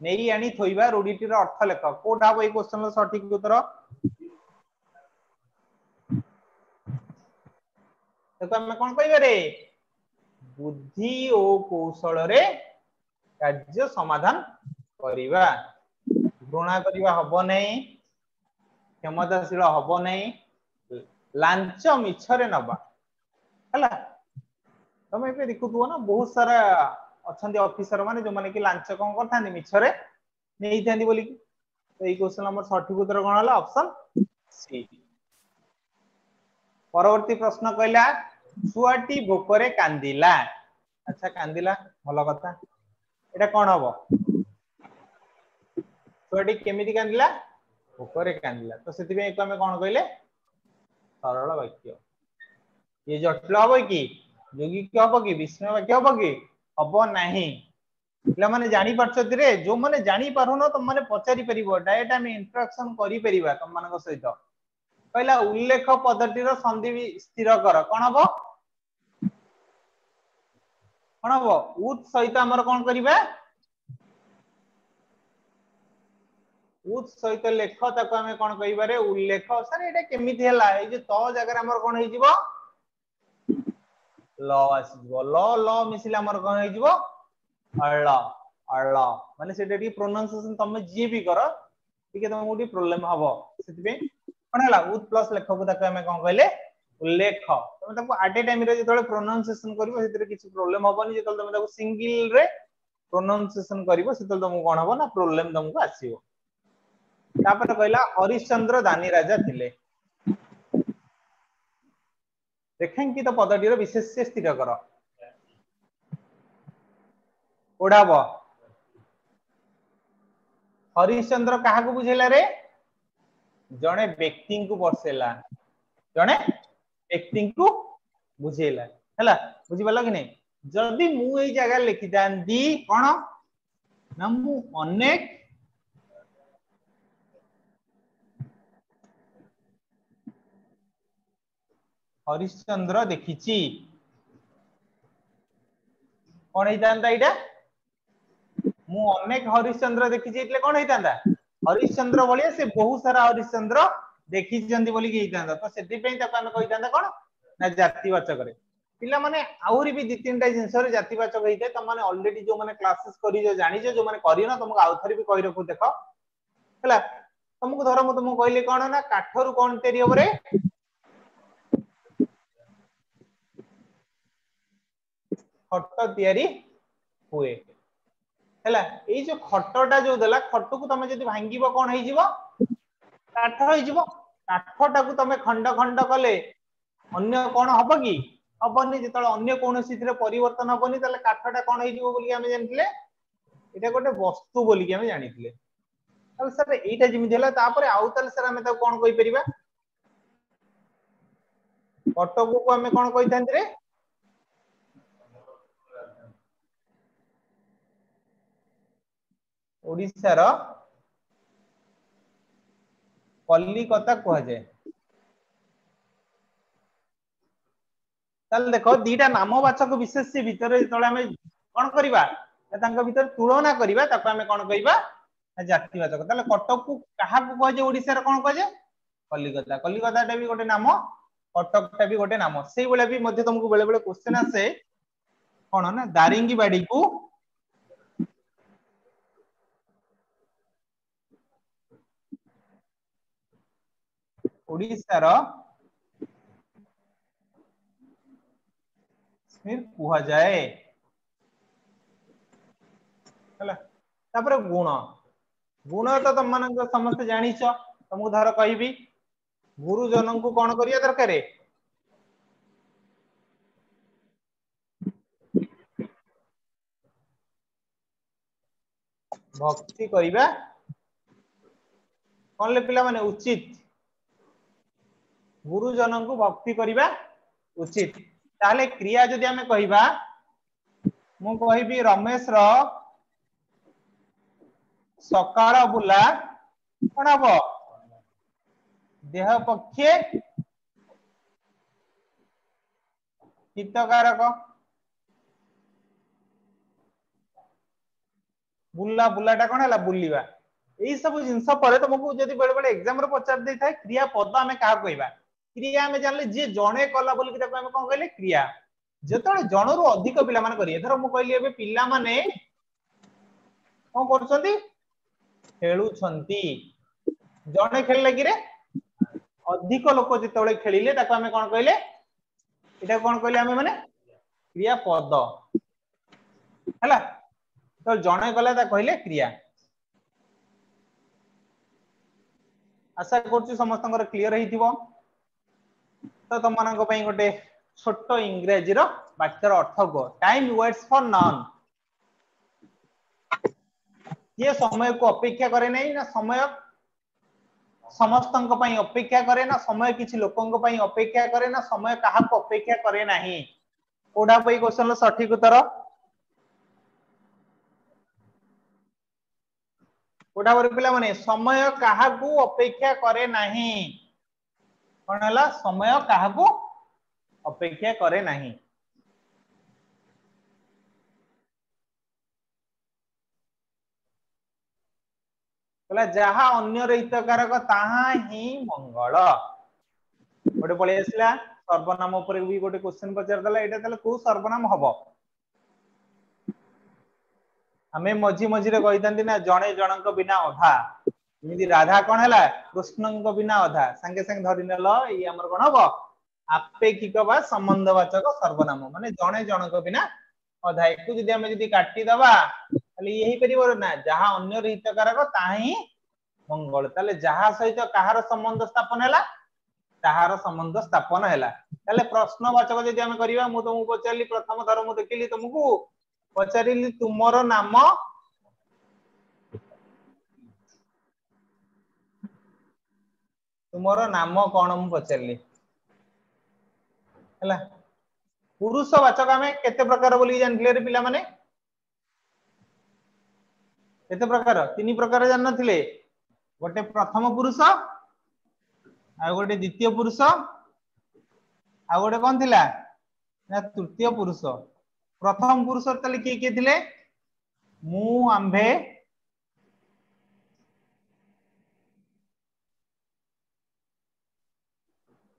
नेई आनी थोइबा रूढीटीर अर्थ लेख कोडा हबो ए क्वेश्चन ला सटीक उत्तर तो हम कोन कहिबा रे बुद्धि ओ कौशल रे कार्य समाधान करिबा घृणा करिबा हबो नै क्षमताशील हबो नै लांच मिछरे नबा हला तमे पे देखुथुओ ना बहुत सारा अछंती ऑफिसर माने जो माने कि लांच कोन करथानी मिछरे नेई थांदी बोली तो ई क्वेश्चन नंबर सठिक उत्तर कोन हला ऑप्शन सी परवर्ती प्रश्न कहला छुआटी भोकरे कांदिला अच्छा कांदिला भलो कथा एटा कोन हबो छुआटी केमिति कांदिला भोकरे कांदिला तो सेति पे हमें कोन कहले सरल वाक्य ये जटिल हबो की योगी की हबो की विस्मय वाक्य हबो की हबो नाही पिला माने जानि परछति रे जो माने जानि पारुनो तुम माने पचारि परिबो डायरेक्ट हम इंटरेक्शन करि परिबा तुम मानको सहित कहला उल्लेख पद्धतिर संधि स्थिर कर कोन हबो उत सहित हमर कोन करिबा उत सहित लेख ताको हमें कोन कहिबा रे उल्लेख सर एटा केमिति हला ए जे तो जगह हमर कोन हे जिवो ल आसीबो ल मिसिला हमर कोन हे जिवो अळ अळ माने सेटा टी प्रोनाउंसिएशन तमे जे भी करो ठीक है तमको टी प्रॉब्लम हबो सेति पे कोन हला उत प्लस लेख को ताको हमें कोन कहले उल्लेख तमे ताको एट ए टाइम रे जेतले प्रोनाउंसिएशन करिवो सेति किछि प्रॉब्लम हबोनी जेतले तमे ताको सिंगल रे प्रोनाउंसिएशन करिवो सेतले तमको कोन हबो ना प्रॉब्लम तमको आसीबो तापर कहला हरिश्चंद्र दानी राजा थिले रेखांकित पदटीर विशेष्य स्थिर कर ओडाब हरिश्चंद्र काहा को बुझेला रे जणे व्यक्ति को बसेला जणे व्यक्ति को बुझेला हैला बुझि बला कि नै जदी मु एई जगह लिखि दांदी कोन ना मु अनेक हरिश्चंद्र देखिची कोन हेतांदा इटा मु अनेक हरिश्चंद्र देखिची એટલે कोन हेतांदा हरिश्चंद्र बोलिए से बहुत सारा हरिश्चंद्र देखि जंदी बोली कि हेतांदा तो सेति पे ताको हम कहितांदा कोन ना जातिवाचक रे पिला माने आउरी भी दि तीनटा जिंस रे जातिवाचक हेते त माने ऑलरेडी जो माने क्लासेस करी जो जानि जो माने करी ना तुमको आउथरी भी कहि रखु देखो हैला तुमको धर मु तुमको कहले कोन ना काठरू कोन तेरी होबरे खट तयारी हुए हैला ए जो खटटा जो देला खट को तमे जदी भांगीबो कोन हे जिवो काठ हे जिवो काठटा को तमे खंड खंड कले अन्य कोन हबो की हबनी जेतले अन्य कोनोसी थिरे परिवर्तन हबनी तले काठटा कोन हे जिवो बोली हमें जानथिले एटा गोटे वस्तु बोली हमें जानिथिले तब सर एटा जिमि देला तापर आउ तले सर हमें त कोन कहि परिबा कटक को हमें कोन कहि थांती रे ओडिसा रो कलिकता कह जाए ताल देखो दीटा नामवाचक विशेष्य भितर जेतले हमें कोन करबा तांका भितर तुलना करबा ताको हमें कोन कहबा जातिवाचक ताले कटक को कहा को कह जे ओडिसा रो कोन कह जे कलिकता कलिकताटा भी गोटे नाम कटकटा भी गोटे नाम सेही बेले भी मध्य तुमको बेले बेले क्वेश्चन आसे कोन ना दारिंगीबाड़ी को ओडिसा रो फिर कुहा जाए हला तापर गुण गुण तो तुम मन समस्त जानिछ तुमको धर कहबी गुरुजन को कोन करिया दरकार भक्ति करिबा कोन ले पिला माने उचित गुरुजन को भक्ति करिबा उचित ताले क्रिया जदि हमें कहिबा मु कहिबी रमेश रो सकाळ बुला कोन हबो देह पक्षे हितकारक बुला बुलाटा कोन हला बुलिबा एई सब जिंस परे तुमको जदि बेले बेले एग्जाम रे पचार दे थाए क्रिया पद हमें का कहबा क्रिया हमें जानले जे जणे कला बोली कि ताको हमें कोन कहले क्रिया जेतळे जनरु अधिक पिला माने करिए धर मु कहली एबे पिला माने कोन करछंती खेलु छंती जणे खेलले कि रे अधिक लोक जेतळे खेलिले ताको हमें कोन कहले एटा कोन कहले हमें माने क्रिया पद हैला तो जणे कला ता कहले क्रिया आशा करछु समस्तंकर क्लियर हेतिबो तो तुम मानक पई गोटे छोट इंग्रजी रो वाक्यर अर्थ को टाइम वेट्स फॉर नन ये समय को अपेक्षा करे नहीं ना समय समस्तंक पई अपेक्षा करे ना समय किछि लोकंक पई अपेक्षा करे ना समय काहा को अपेक्षा करे नाही ओडा पई क्वेश्चन लो सठिक उत्तर कोटा पर पिला माने समय काहाकू अपेक्षा करे नाही कोन हला समय काहाकू अपेक्षा करे नाही बोला जहा अन्य हितकारक ताहा ही मंगल गोटे पळे आसला सर्वनाम ऊपर भी गोटे क्वेश्चन पचार दला एटा तले को सर्वनाम हबो हमें मझी मझी रे कहितंती ना जणे जनक बिना अधा इमिति राधा कोन हला कृष्णଙ୍କ बिना अधा संगे संगे धरि नेल ई हमर कोन हबो आपेक्षिक बा संबंधवाचक सर्वनाम माने जणे जनक बिना अधा एकु जदि हमें जदि काटी दबा ताले यही परिबो ना जहा अन्य हितकारक ताही मंगल ताले जहा सहित कहार संबंध स्थापन हैला ताहार संबंध स्थापन हैला ताले प्रश्नवाचक जदि हम करिवा मु तुमको पचारली प्रथम थर मु देखिली तुमको पचारिली तुमरो नाम तुमरो नाम कोन मु पचारली हैला पुरुषवाचक हमें केते प्रकार बोली जानले रे पिला माने केते प्रकार तीन प्रकार जान नथिले गोटे प्रथम पुरुष आ गोटे द्वितीय पुरुष आ गोटे कोन थिला ना तृतीय पुरुष प्रथम पुरुष तले के के थिले मु आंभे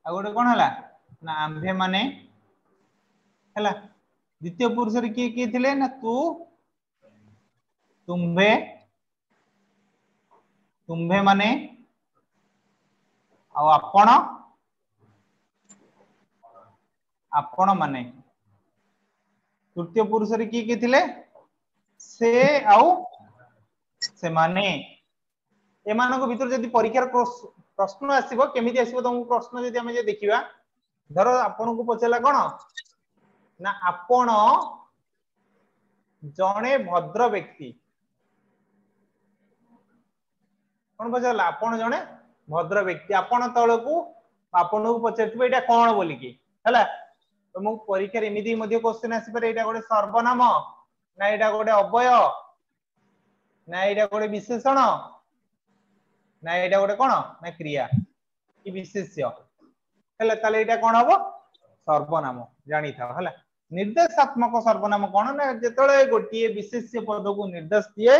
आ गोटे कोन हला ना आंभे माने हला द्वितीय पुरुष रे के थिले ना तू तुम्भे तुम्भे माने आ आपण आपण माने तृतीय पुरुष रे के थिले से आउ से माने एमानको भीतर जदि परीक्षार प्रश्न आसीबो केमिति आसीबो तुमको प्रश्न जदि हम जे देखिबा धरो आपण को पचला कोन ना आपण जणे भद्र व्यक्ति कोन पचला आपण जणे भद्र व्यक्ति आपण तळकू आपण को पचरथिबे एटा कोन बोली की हला तुमको परीक्षा रे एमिति मध्ये क्वेश्चन आसी पारे एटा गोटे सर्वनाम ना एटा गोटे अव्यय ना एटा गोटे विशेषण ना एटा गोटे कोन ना क्रिया कि विशेष्य हला ताले एटा कोन हबो सर्वनाम जानि था हला निर्देशात्मक सर्वनाम कोन ना जेतळे गोटिए विशेष्य पद को निर्देश दिए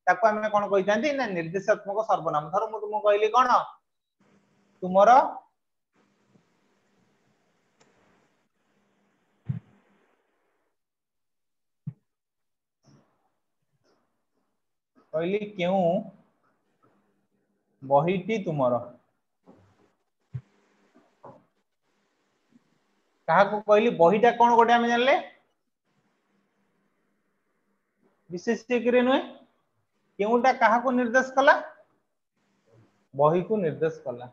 ताको हमें कोन कहितांती ना निर्देशात्मक सर्वनाम धर मु तुम कहली कोन तुमरो कहली क्यों बहीटी तुमरो कहा को कहली बहीटा कोन गोटे हम जानले विशेष्य करे नुए केउटा कहा को निर्देश कला बही को निर्देश कला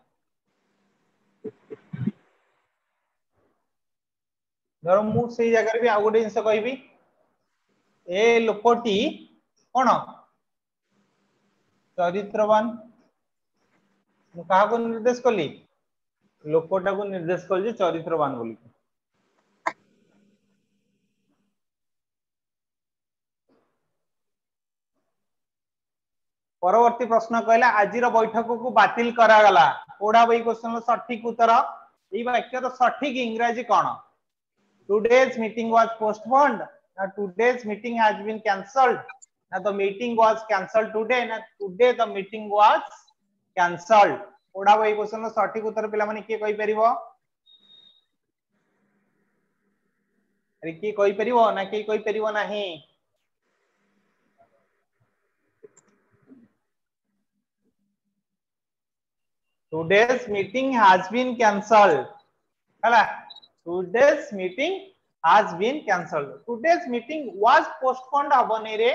धर मु सेही जगह भी आ गोटे जिंस कहबी ए लोकटी कोन चरित्रवान मु कहा को निर्देश कली लोकटा को निर्देश कल जे चरित्रवान बोली परवर्ती प्रश्न कहला आजिर बैठक को बातिल करा गला ओडा बई क्वेश्चन सठिक उत्तर ई वाक्य तो सठिक इंग्रजी कोन टुडेज मीटिंग वाज पोस्टपोन्ड ना today's meeting has been cancelled ना the meeting was cancelled today ना today the meeting was cancelled ओडा बई क्वेश्चन सठिक उत्तर पिला माने के कहि परिबो अरे के कहि परिबो ना के कहि परिबो नाही today's meeting has been cancelled hela today's meeting has been cancelled today's meeting was postponed habone re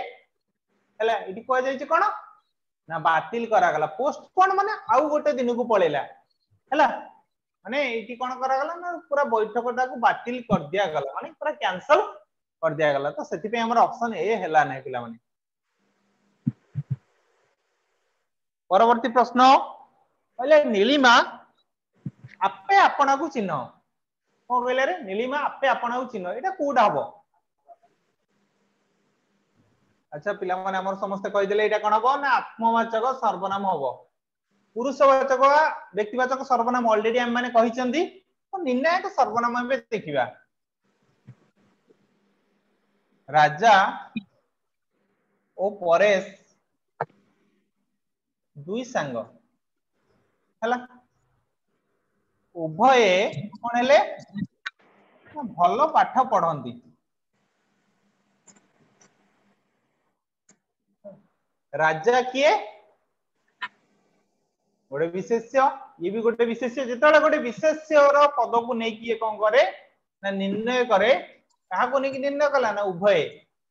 hela इति को जाय छै कोन ना बातिल करा गला पोस्टपोन माने आउ गोटे दिन को पळेला हला माने इति कोन करा गला ना पूरा बैठकटा को बातिल कर दिया गला माने पूरा कैंसिल कर दिया गला तो सेति पे हमर ऑप्शन ए हेला नै पिला माने परवर्ती प्रश्न कहले नीलिमा आपे आपना को चिन्ह को कहले रे नीलिमा आपे आपना को चिन्ह एटा कोडा हबो अच्छा पिला माने हमर समस्त कहि देले एटा कोन हबो ना आत्मवाचक सर्वनाम हबो पुरुषवाचक व्यक्तिवाचक सर्वनाम ऑलरेडी हम माने कहिचंदी तो निर्णायक सर्वनाम बे देखिबा राजा ओ परेश दुई सांग हला उभय कोन हेले भलो पाठ पढंती राजा किए गोटे विशेष्य ये भी गोटे विशेष्य जेतले गोटे विशेष्य रो पद को नै कि कोन करे ना निर्णय करे कहा को नै कि निर्णय कला ना उभय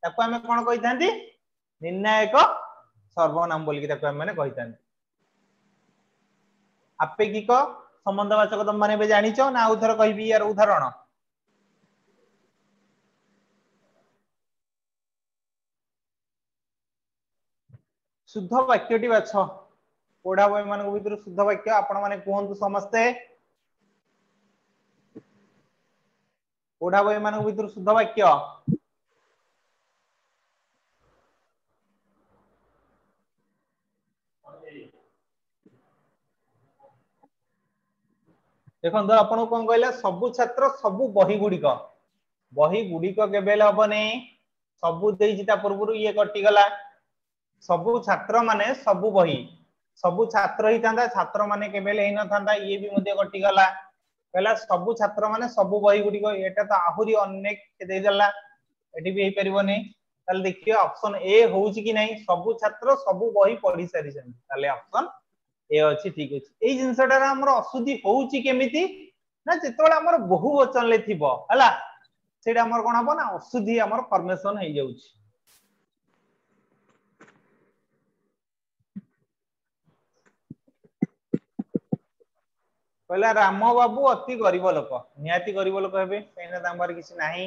ताको हमें कोन कहि थांती निर्णायक सर्वनाम बोली कि ताको हम माने कहि थांती आपेक्षिक संबंधवाचक तुम माने बे जानिचो ना उधर कहबी यार उदाहरण शुद्ध वाक्यटी बाछ पढ़ा बई मान भीतर शुद्ध वाक्य आपण माने कहंतु समस्ते पढ़ा बई मान भीतर शुद्ध वाक्य देखो आपण कोन कहले सब छात्र सब बही गुड़िक केबेल हबो नै सब देइछि ता पूर्वरु ये कटि गला सब छात्र माने सब बही सब छात्र ही थांदा छात्र माने केबेल हे न थांदा ये भी मध्ये कटि गला कहला सब छात्र माने सब बही गुड़िक एटा तो आहुरी अनेक दे देला एटी भी हे परिबो नै ताले देखियो ऑप्शन ए होउछि कि नै सब छात्र सब बही पढी सारि छन ताले ऑप्शन ए अछि ठीक अछि ए जिंसटा हमर अशुद्धि होउछि केमिति ना जेतोला हमर बहुवचन ले थिबो हला सेटा हमर कोन हबो ना अशुद्धि हमर फॉर्मेशन हे जाउछि कहला राम बाबू अति गरीब लोक निहाती गरीब लोक हेबे कहिना तांबर किछि नाही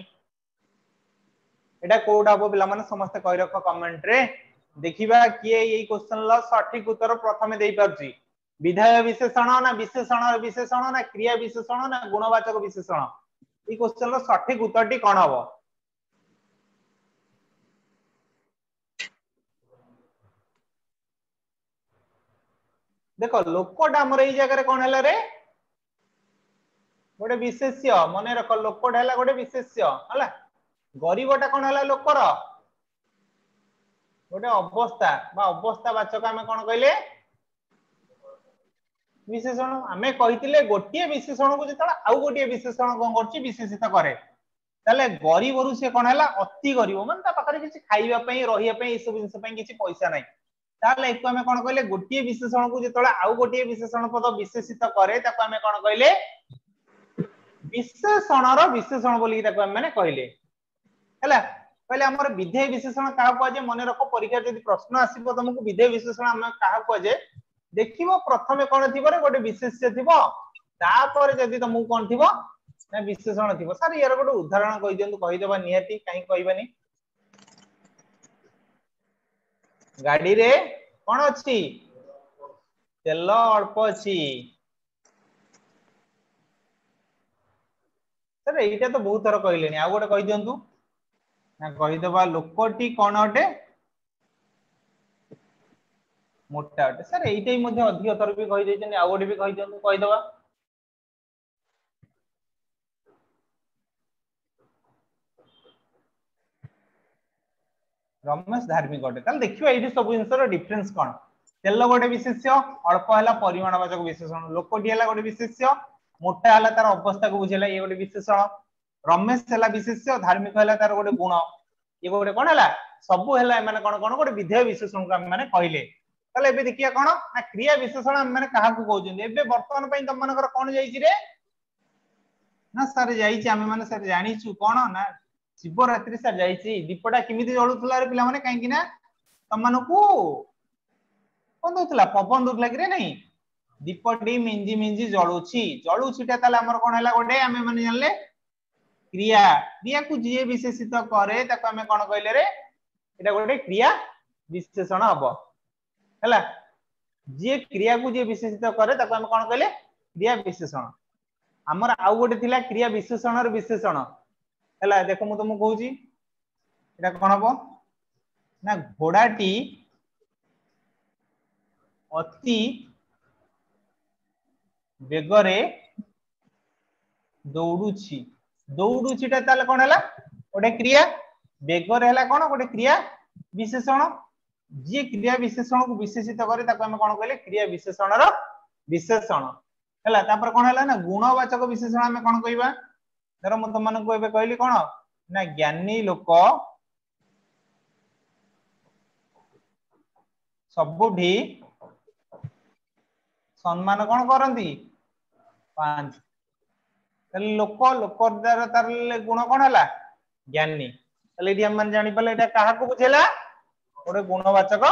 एटा कोडा हबो पिला माने समस्त कहि रख कमेंट रे देखिबा किए एई क्वेश्चन ला सठिक उत्तर प्रथमे देई परछि विधाय विशेषण ना क्रिया विशेषण ना गुणवाचक विशेषण ई क्वेश्चन ला सठिक उत्तरटी कोन हबो देखो लोकटा हमर एई जगह रे कोन हला रे गोटे विशेष्य मन रख लोकटा हला गोटे विशेष्य हला गरीबटा कोन हला लोकर गोटे अवस्था बा अवस्थावाचक आमे कोन कहले विशेषण आमे कहितिले गोटिए विशेषण को जेतला आउ गोटिए विशेषण कोन करछि विशेषित करे ताले गरीब रु से कोन हला अति गरीब मन ता पाखरे किछि खाइबा पई रहिया पई ई सब जिंस पई किछि पैसा नै ताले एको आमे कोन कहले गोटिए विशेषण को जेतला आउ गोटिए विशेषण पद विशेषित करे ताको आमे कोन कहले विशेषणर विशेषण बोली ताको हम माने कहले हला पहले हमर विधेय विशेषण काहा को जे मन रखो परीक्षा जदि प्रश्न आसीबो तुमको विधेय विशेषण हम काहा को जे देखिबो प्रथमे कोन थिबो रे गोटे विशेष्य थिबो तापर जदि तुमको कोन थिबो ना विशेषण थिबो सर यार गोटे उदाहरण कहि दियंतु कहि देबा नियति काई कहबानी गाड़ी रे कोन अछि तेल अल्प अछि सर एटा तो बहुत थर कहलेनी आ गोटे कहि दियंतु ना कहि देबा लोकटी कोन अटे मोटा अटे सर एइटै मध्ये अधिक थर भी कहि दैछन आ गोटे भी कहि दियंतु कहि देबा रमेश धार्मिक अटे ताल देखियो एइठी सब जिंसर डिफरेंस कोन तेल गोटे विशेष्य अल्प हला परिमाणवाचक विशेषण लोकटी हला गोटे विशेष्य मोटा हला तार अवस्था को बुझेला ये गोटे विशेषण रमेश हला विशेष्य धार्मिक हला तार गोटे गुण ये गोटे कोन हला सब हला माने कोन कोन गोटे विधेय विशेषण को हम माने कहिले ताले एबे देखिया कोन ना क्रिया विशेषण हम माने काहा को कहउछन एबे वर्तमान पई तम मानकर कोन जाईची रे ना सर जाईची हम माने सर जानिचु कोन ना शिवरात्रि सर जाईची दीपटा किमिति जळुतला रे पिला माने काहे कि ना तम मानको कोन दोतला पवन दोतला कि रे नहीं दीपटी मिंजी मिंजी जळुची जळुचीटा ताले हमर कोन हला गोटे हम माने जानले क्रिया क्रिया को जे विशेषित करे ताको हम कोन कहले रे एटा गोटे क्रिया विशेषण हबो हला जे क्रिया को जे विशेषित करे ताको हम कोन कहले क्रिया विशेषण हमर आउ गोटे थिला क्रिया विशेषणर विशेषण हला देखो मु तुमको कहूची एटा कोन हबो ना घोड़ाटी अति बेगरे दौड़ुछि दौड़ुछीटा ताले कोन हला गोटे क्रिया बेगरे हला कोन गोटे क्रिया विशेषण जी क्रिया विशेषण को विशेषित करे ताको हम कोन कहले क्रिया विशेषण रो विशेषण हला तापर कोन हला ना गुणवाचक विशेषण हम कोन कहबा धर म तुम मानको एबे कहली कोन ना ज्ञानी लोक सबुठी सम्मान कोन करंती पांच लोक लोक द्वारा तार गुण कोन हला ज्ञानी तले एडी हम जानि पले एटा काहा को बुझेला ओरे गुणवाचक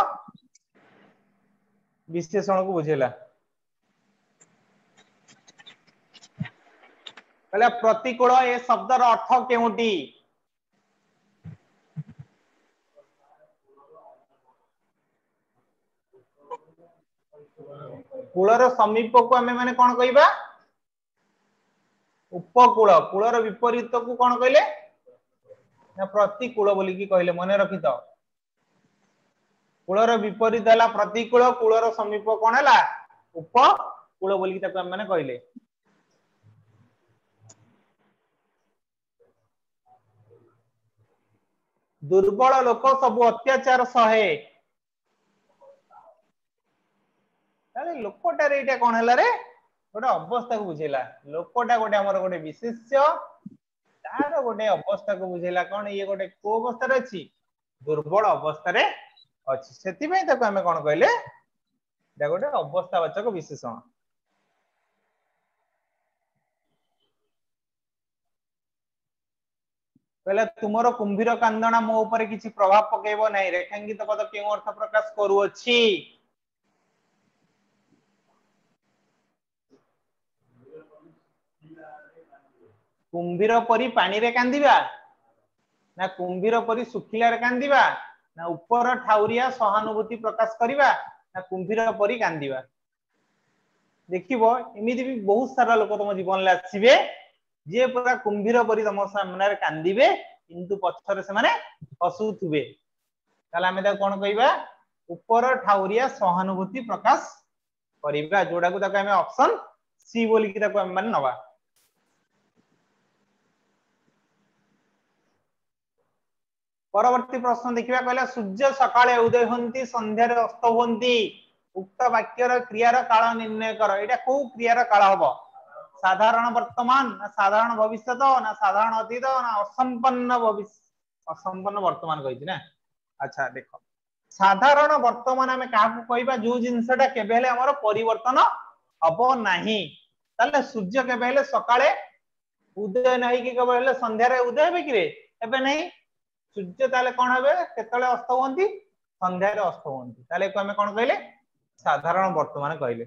विशेषण को बुझेला कहले प्रतिकूल ए शब्दर अर्थ केउटी कूलर समीप को हमें माने कोन कहबा उपकूल कूलर विपरीत को कोन कहले ना प्रतिकूल बोली की कहले मने रखि तो कूलर विपरीत हला प्रतिकूल कूलर समीप कोन हला उपकूल बोली की ताको हम माने कहले दुर्बल लोक सब अत्याचार सहे ताले लोकटारे एटा कोन हला रे गोटे अवस्था को बुझेला लोकटा गोटे हमर गोटे विशेष्य तार गोटे अवस्था को बुझेला कोन ये गोटे को अवस्था रे अछि दुर्बल अवस्था रे अछि सेति पय ताको हमें कोन कहले एटा गोटे अवस्थावाचक विशेषण कहले तुमरो कुंभीर कांदना मो ऊपर किछि प्रभाव पकेबो नै रेखांकित पद केउ अर्थ प्रकाश करू अछि कुंभीर परी पानी रे कांदिबा ना कुंभीर परी सुखिला रे कांदिबा ना ऊपर ठाउरिया सहानुभूति प्रकाश करिबा ना कुंभीर परी कांदिबा देखिबो एमिति भी बहुत सारा लोक तुम जीवन ले आसीबे जे पूरा कुंभीर परी तुम सामने रे कांदिबे किंतु पछरे से माने हसुथुबे ताले हमें ता कोन कहबा ऊपर ठाउरिया सहानुभूति प्रकाश करिबा जोडा को ताके हमें ऑप्शन सी बोली की ताको हम माने नबा परवर्ती प्रश्न देखिबा कहला सूर्य सकाळे उदय होंती संध्या रे अस्त होंती उक्त वाक्यर क्रियार काल निर्णय कर एटा को क्रियार काल हबो साधारण वर्तमान ना साधारण भविष्यत ना साधारण अतीत ना असंपन्न भविष्य असंपन्न वर्तमान कहिछि ना अच्छा देखो साधारण वर्तमान हमें काहा को कहबा जो जिंसटा केबेले हमर परिवर्तन हबो नाही ताले सूर्य केबेले सकाळे उदय नाही कि केबेले संध्या रे उदय हेबे कि रे हेबे नाही सूर्य ताले कोन हेबे केतले अस्त होंती संध्या रे अस्त होंती ताले को हमें कोन कहले साधारण वर्तमान कहले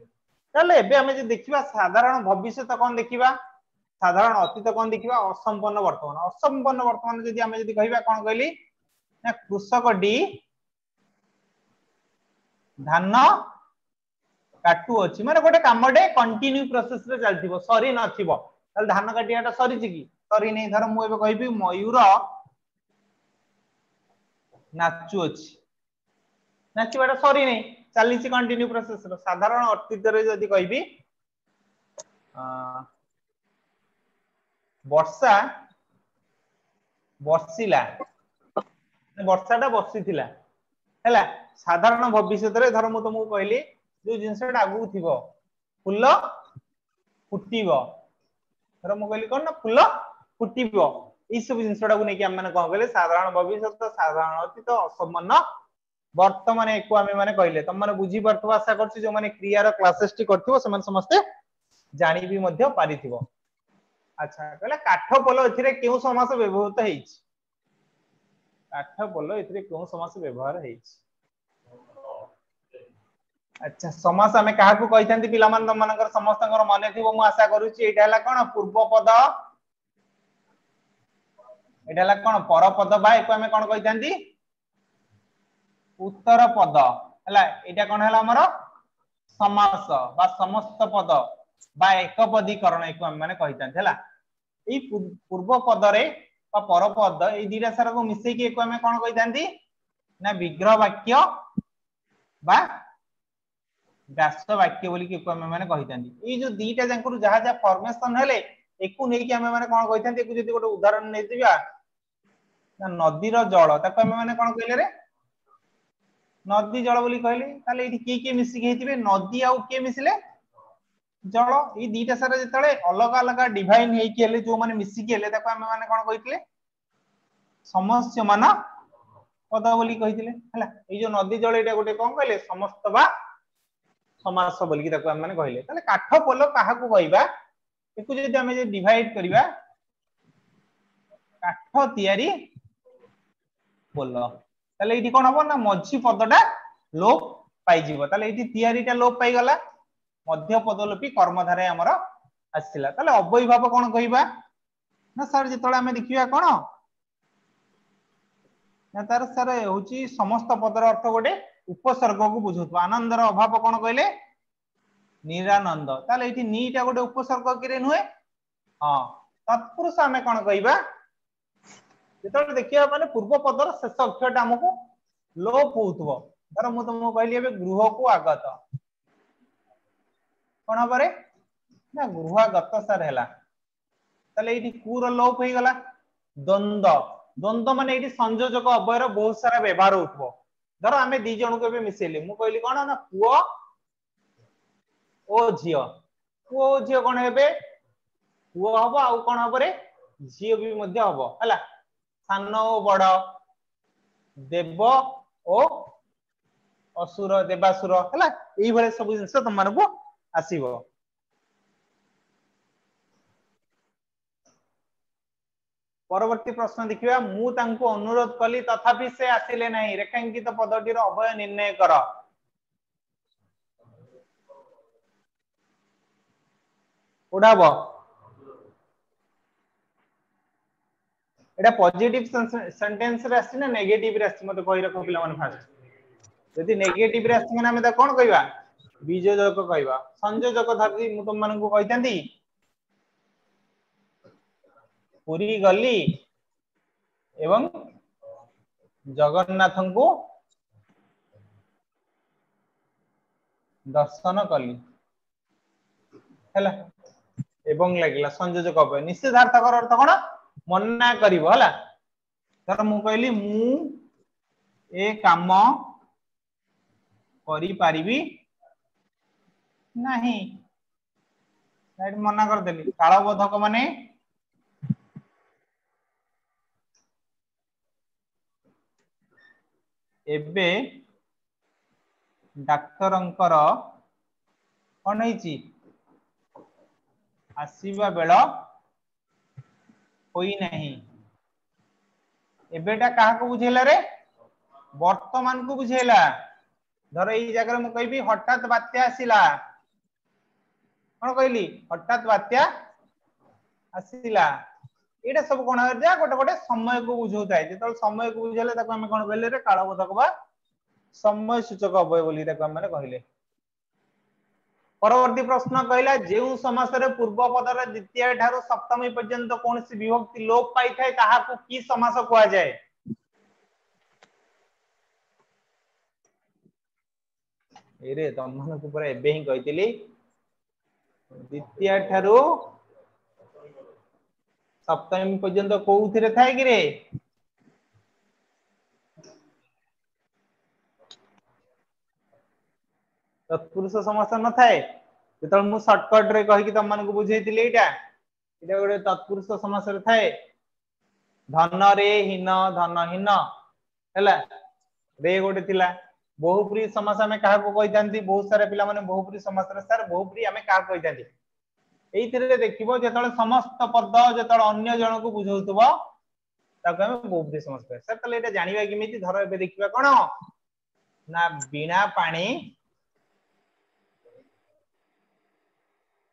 ताले एबे हमें जे देखिबा साधारण भविष्यत कोन देखिबा साधारण अतीत कोन देखिबा असंपन्न वर्तमान जदी हमें जदी कहबा कोन कहली ना कृषक डी धान काटू अछि माने गोटे कामडे कंटिन्यू प्रोसेस रे चलथिबो सरी नथिबो ताले धान काटियाटा सरी छि कि सरी नै धर मु एबे कहबी मयूर नाचु अछि नाचिबाटा सरी नै चली छि कंटिन्यू प्रोसेस रो साधारण अतीत रे जदी कहबी वर्षा बर्षिला वर्षाटा बर्षिथिला हैला साधारण भविष्यत रे धर मु तुमको कहली जो जिंसटा आगु थिबो फूल फुटिबो धर मु कहली कोन ना फूल फुटिबो ई सब जिंसटा को नै कि हम माने कोन कहले साधारण भविष्यत साधारण अतीत असंपन्न वर्तमान एको हमें माने कहले तुम माने बुझी परथो आशा करछि जो माने क्रियार क्लासेस टी करथिबो समान समस्त जानि भी मध्य पारिथिबो अच्छा कहले काठ पोल एथिरे केउ समास व्यवहृत हेछि काठ पोल एथिरे केउ समास व्यवहार हेछि अच्छा समास हमें काहा को कहिथांती पिलामान तम मानकर समस्तकर मने थिबो मु आशा करूछि एटा हला कोन पूर्व पद एटा हला कोन पर पद बा एको हमें कोन कहिथांती उत्तर पद हला एटा कोन हला हमर समास बा समस्त पद बा एक पदीकरण एको हम माने कहिथांती हला ई पूर्व पद रे बा पर पद ई दिरा सारा को मिसै कि एको हमें कोन कहिथांती ना विग्रह वाक्य बा व्यास वाक्य बोली कि आमे माने कहितांती। ए जो दीटा जंकुर जहा जहा फॉर्मेशन हेले एकु नै कि आमे माने कोन कहितांती। एकु जदी गोटे उदाहरण नै दिबा ना नदीर जल ताको आमे माने कोन कहले रे नदी जल बोली कहले। ताले एठी की मिसी हेतिबे नदी आ के मिसिले जल। ई दीटा सारा जतले अलग अलग डिवाइन हे कि हेले जो माने मिसी कि हेले ताको आमे माने कोन कहितले समस्य मान पद बोली कहितले हला। ए जो नदी जल एटा गोटे कोन कहले समस्त बा समास बोली ताको आमे माने कहले। ताले काठ पोल काहा को कहबा एकु जदी आमे जे डिवाइड करिबा काठ तियारी पोल। ताले एठी कोन हबो ना मझी पदटा लोप पाई जीवो। ताले एठी तियारीटा लोप पाई गला मध्य पदलोपी कर्मधारय हमर आसिला। ताले अव्यय भाव कोन कहिबा ना सर जेतळे आमे देखिबा कोन ना तार सर होची समस्त पदर अर्थ गोटे उपसर्ग को बुझुतो। आनंदर अभाव कोन कहले निरानंद। ताले एठी नीटा गोटे उपसर्ग किरे नुहे हां तत्पुरुष आमे कोन कहिबा जेतळे देखिबा माने पूर्व पदर शेष अक्षरटा हमकु लोप होउतबो। धर मु तुमको कहली एबे गृह को आगत कोन हबरे ना गृहागत सर हैला। ताले एठी कुर लोप होई गला। द्वंद्व द्वंद्व माने एठी संयोजक अव्ययर बहुत सारा व्यवहार होउतबो। धर आमे दी जण को एबे मिसेले मु कहली कोन ना पुओ ओ झियो। पुओ ओ झियो कोन हेबे पुओ हबो आ कोन हबरे झियो भी मध्य हबो हला। सान ओ बड़ देव ओ असुर देवासुर हला। एई भले सब जिंस तुम मानको आसीबो। परवर्ती प्रश्न देखिबा मु तांको अनुरोध कली तथापि से आसिले नाही। रेखांकित पदटीर अवय निर्णय कर। उडाबो एटा पॉजिटिव सेंटेंस रे आसी ना नेगेटिव रे आसी मते कहि रखो पिला माने फास्ट। यदि नेगेटिव रे आसी माने हम ता कोन कहिबा बीजोजक कहिबा। संयोजक धरती मु तुम मानन को कहितांती पुरी गली एवं जगन्नाथन को दर्शन कली हैला। एवं लागिला संयोजक अव्यय। निषेधार्थक अर्थ कोन मन्ना करिवो हला। तर मु कहली मु ए काम करि पारिबी नाही राइट मना कर देली। कालबोधक माने एबे डाक्तरंकर कोन हेची आसीबा बेल होई नाही। एबेटा काहा को बुझेला रे वर्तमान को बुझेला। धर एई जगह मु कहबी हठात बात्या आसीला कोन कहली हठात बात्या आसीला। एटा सब कोन हो जा गोटे गोटे समय को बुझौताय। जेतल समय को बुझेले ताको हम कोन कहले रे कालबोधक बा समय सूचक अव्यय बोली ताको हम माने कहले। परवर्ती प्रश्न कहला जेउ समास रे पूर्व पदर द्वितीय ठारो सप्तमी पर्यंत कोनसी विभक्ति लोप पाई थाए ताहा को की समास कहआ जाय। एरे तमन को पूरा एबे ही कहितली द्वितीय ठारो सप्तमी पर्यंत कोउथिरे थाए कि रे तत्पुरुष समास न थाए। जेतल मु शॉर्टकट रे कहि कि तम मन को बुझेइतिले एटा एटा गोटे तत्पुरुष समास रे थाए। धन रे हीन धनहीन हैला रे गोटे थिला। बहुप्री समास हमें काहा को कहितांती बहुत सारे पिला माने बहुप्री समास रे सर बहुप्री हमें काहा कहितांती एइथिरे देखिबो जेतल समस्त पद जेतल अन्य जन को बुझौतबो ताको हम बहुप्री समास कहै। सर तले एटा जानिबा किमिति धर एबे देखिबा कोन ना बिना पानी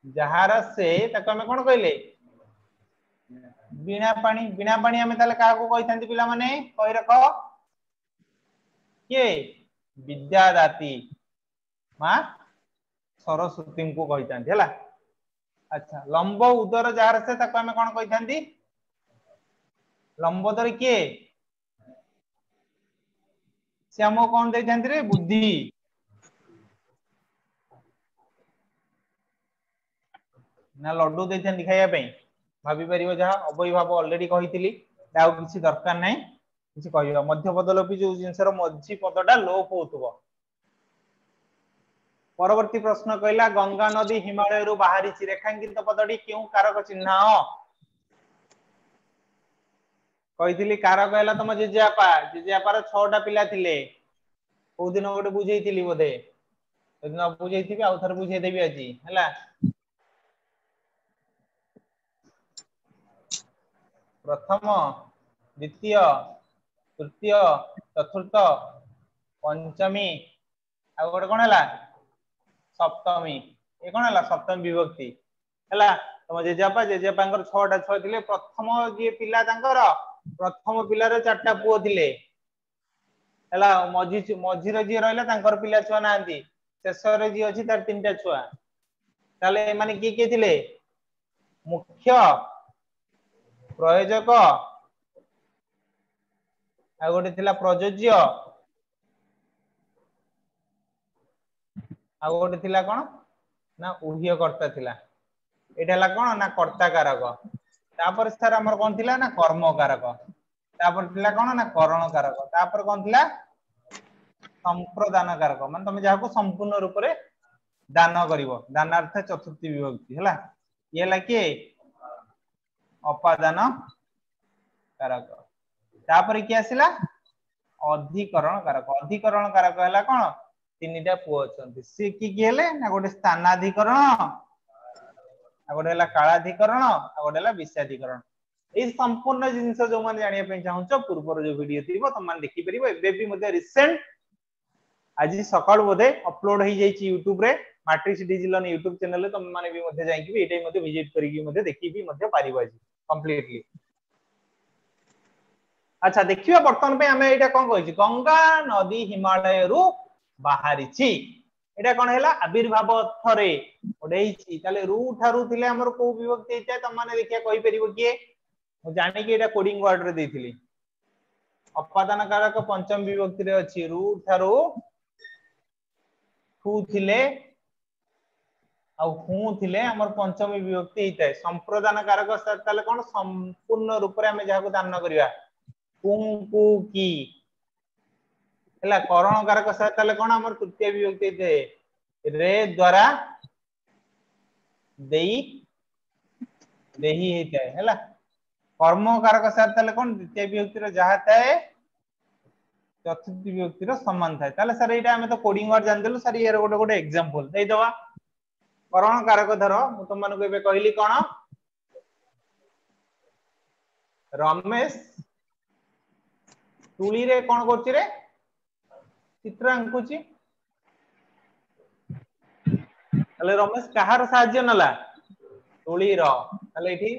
जहार से ताको हम कोन कहले बिना पानी हमें ताले काहा को कहितांती पिला माने कहि रखो के विद्यादाती मां सरस्वती को कहितांती हैला। अच्छा लंब उदर जहार से ताको हम कोन कहितांती लंबोदर के से हमको कौन देइथांती रे बुद्धि ना लड्डू देइथांती खाइया पे भाभी परिबो जहा अबई भाव ऑलरेडी कहितली आउ किछि दरकार नै किछि कहिबा मध्य पदलोपी जो जिंसर मझी पदटा लोप होतबो परवर्ती प्रश्न कहला गंगा नदी हिमालय रु बाहरी रेखांकित पदटी क्यों कारक चिन्ह कहितली कारक हैला तम जेजेआपार 6टा पिला थिले को दिन गोटे बुझेइतिली बोधे दिन बुझेइथिबी आउ थर बुझेइ देबी आजी हैला प्रथम द्वितीय तृतीय चतुर्थ पंचमी आ गोटे कोन हैला सप्तमी ए कोन हैला सप्तमी विभक्ति हैला तम जेजेपांकर 6टा छुआ थिले प्रथम जे पिला तांकर प्रथम पिलार 4टा पुओ थिले हैला मझीर जे रहला तांकर पिला छुआ नांती शेषर जे अछि तार 3टा छुआ ताले माने के थिले मुख्य प्रयोजक आ गोटे थिला प्रयोज्य आ गोटे थिला कोन ना उह्यकर्ता थिला एटा हला कोन ना कर्ता कारक तापर सर हमर कोन थिला ना कर्म कारक तापर थिला कोन ना करण कारक तापर कोन थिला संप्रदान कारक माने तुम जाको संपूर्ण रूप रे दान करिवो दानार्थ चतुर्थी विभक्ति हैला ये हला के अपादान कारक तापर की आसिला अधिकरण कारक हैला कोन तीनटा पुओ अछंती से की हेले ना गोटे स्थानाधिकरण आ गोटे हैला कालाधिकरण आ गोटे हैला विषयाधिकरण ए संपूर्ण जिंस जो माने जानिया पे चाहूछ पूर्वर जो वीडियो थिबो तुम माने देखि परिबो एबे भी मध्ये रिसेंट आज सकाळ बोधे अपलोड हो जाई यूट्यूब रे मैट्रिक्स डिजिटल यूट्यूब चैनल रे तुम माने भी मध्ये जाई कि एटाई मध्ये विजिट करिकि मध्ये देखि भी मध्ये पारिबो आज कंप्लीटली अच्छा देखिबा वर्तमान पे हमें एटा कोन कहै छी गंगा नदी हिमालय रु बाहरी छी एटा कोन हैला आविर्भाव अर्थरे ओडेई छी ताले रु ठारू थिले हमर को विभक्ति हेता त माने देखिया कहि परिबो कि मु जानि कि एटा कोडिंग वर्ड रे देथिली अपादान कारक पंचम विभक्ति रे अछि रु ठारू ठू थिले आ हूं थिले हमर पंचम विभक्ति हेता संप्रदान कारक ताले कोन संपूर्ण रूप रे हमें जाको दान करिया कुंकु की हैला करण कारक सहित ताले कोन हमर तृतीय विभक्ति दे रे द्वारा देई देही हेता हैला कर्म कारक सहित ताले कोन द्वितीय विभक्ति रे जहा थाए चतुर्थी विभक्ति रो समान थाए ताले सर एटा हमें तो कोडिंग वर्ड जान देलु सर ये गोटे गोटे एग्जांपल देई दवा करण कारक धर मु तुम मानको एबे कहली कोन रमेश तुली रे कोन करछि रे चित्र अंकुची तले रमेश कहार सहाय्य नला तुली रो तले एठी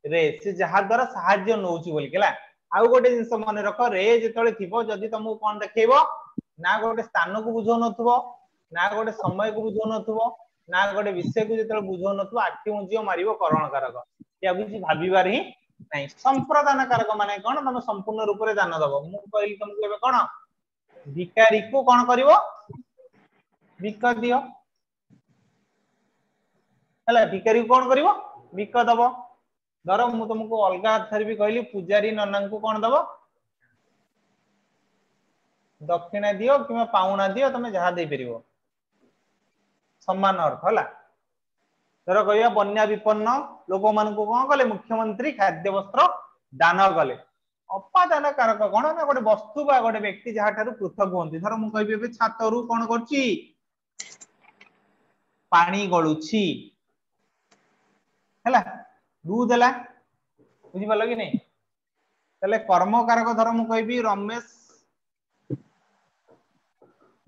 रे से जहा द्वारा सहाय्य नउची बोल केला आउ गोटे जिंस मन रख रे जेतले थिबो जदी तुमको कोन देखैबो ना गोटे स्थान को बुझो नथबो ना गोटे समय को बुझो नथबो ना गोटे विषय को जेतले बुझो नथबो आखि मुंजियो मारिबो करण कारक या बुझी भाबिबार ही नहीं संप्रदान कारक माने कोन तुम संपूर्ण रूप रे दान दबो मु कहली तुमको एबे कोन भिखारी को कोन करिवो भिक दियो हला भिखारी को कोन करिवो भिक दबो धर मु तुमको अलगा अर्थरे भी कहली पुजारी नना को कोन दबो दक्षिणा दियो किबा पाउना दियो तमे जहा दे परिवो समान अर्थ हला धर कहया बन्या विपन्न लोक मान को कोन कले मुख्यमंत्री खाद्य वस्त्र दान कले अपादान कारक कोन ना गोटे वस्तु बा गोटे व्यक्ति जहा ठारू पृथक होंती धर मु कहबी एबे छातरू कोन करची पानी गळुची हैला दू देला बुझि पालो कि नहीं तले कर्म कारक धर मु कहबी रमेश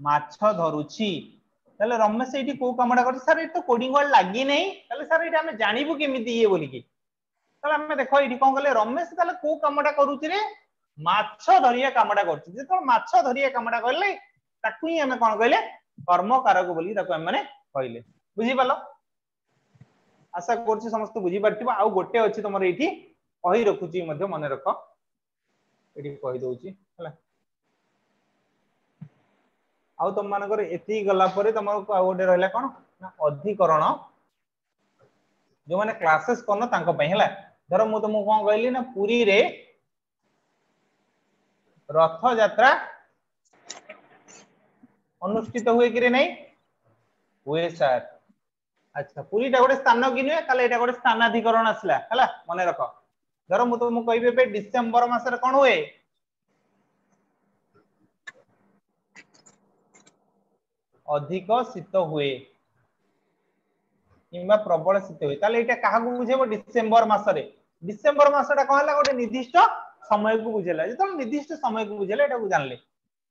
माछ धरुची तले रमेश एठी को कामडा कर सर एतो कोडिंग वर्ड लागी नहीं तले सर एटा हमें जानिबु केमिति ये बोली कि तले हमें देखो एठी कोन कहले रमेश तले को कामडा करूची रे माछ धरिया कामडा करची जे तो माछ धरिया कामडा करले ताकू ही हमें कोन कहले कर्म कारक बोली ताकू हम माने कहले बुझि पालो आशा करछि समस्त बुझि पारथिबो आ गोटे अछि तमर एठी कहि रखुची मध्ये मन रख एठी कहि दोउची हला आउ तुम मानकर एति गला परे तुमको आ गोटे रहला कोन ना अधिकरण जो माने क्लासेस करन तांको पय हला धर मु तुमको कोन कहली ना पुरी रे रथ यात्रा अनुष्ठित हुए कि रे नहीं हुए सर अच्छा पुरीटा गोटे स्थान कि नुहे ताले एटा गोटे स्थानाधिकरण आसला हला मने रख धर मु तुमको कहबे पे डिसेंबर मासरे कोन हुए अधिक शीत हुए किंबा प्रबल शीत हुए ताले एटा काहा को बुझेबो डिसेंबर मासटा कोन हला गोटे निर्दिष्ट समय को बुझेला जे तो निर्दिष्ट समय को बुझेला एटा को जानले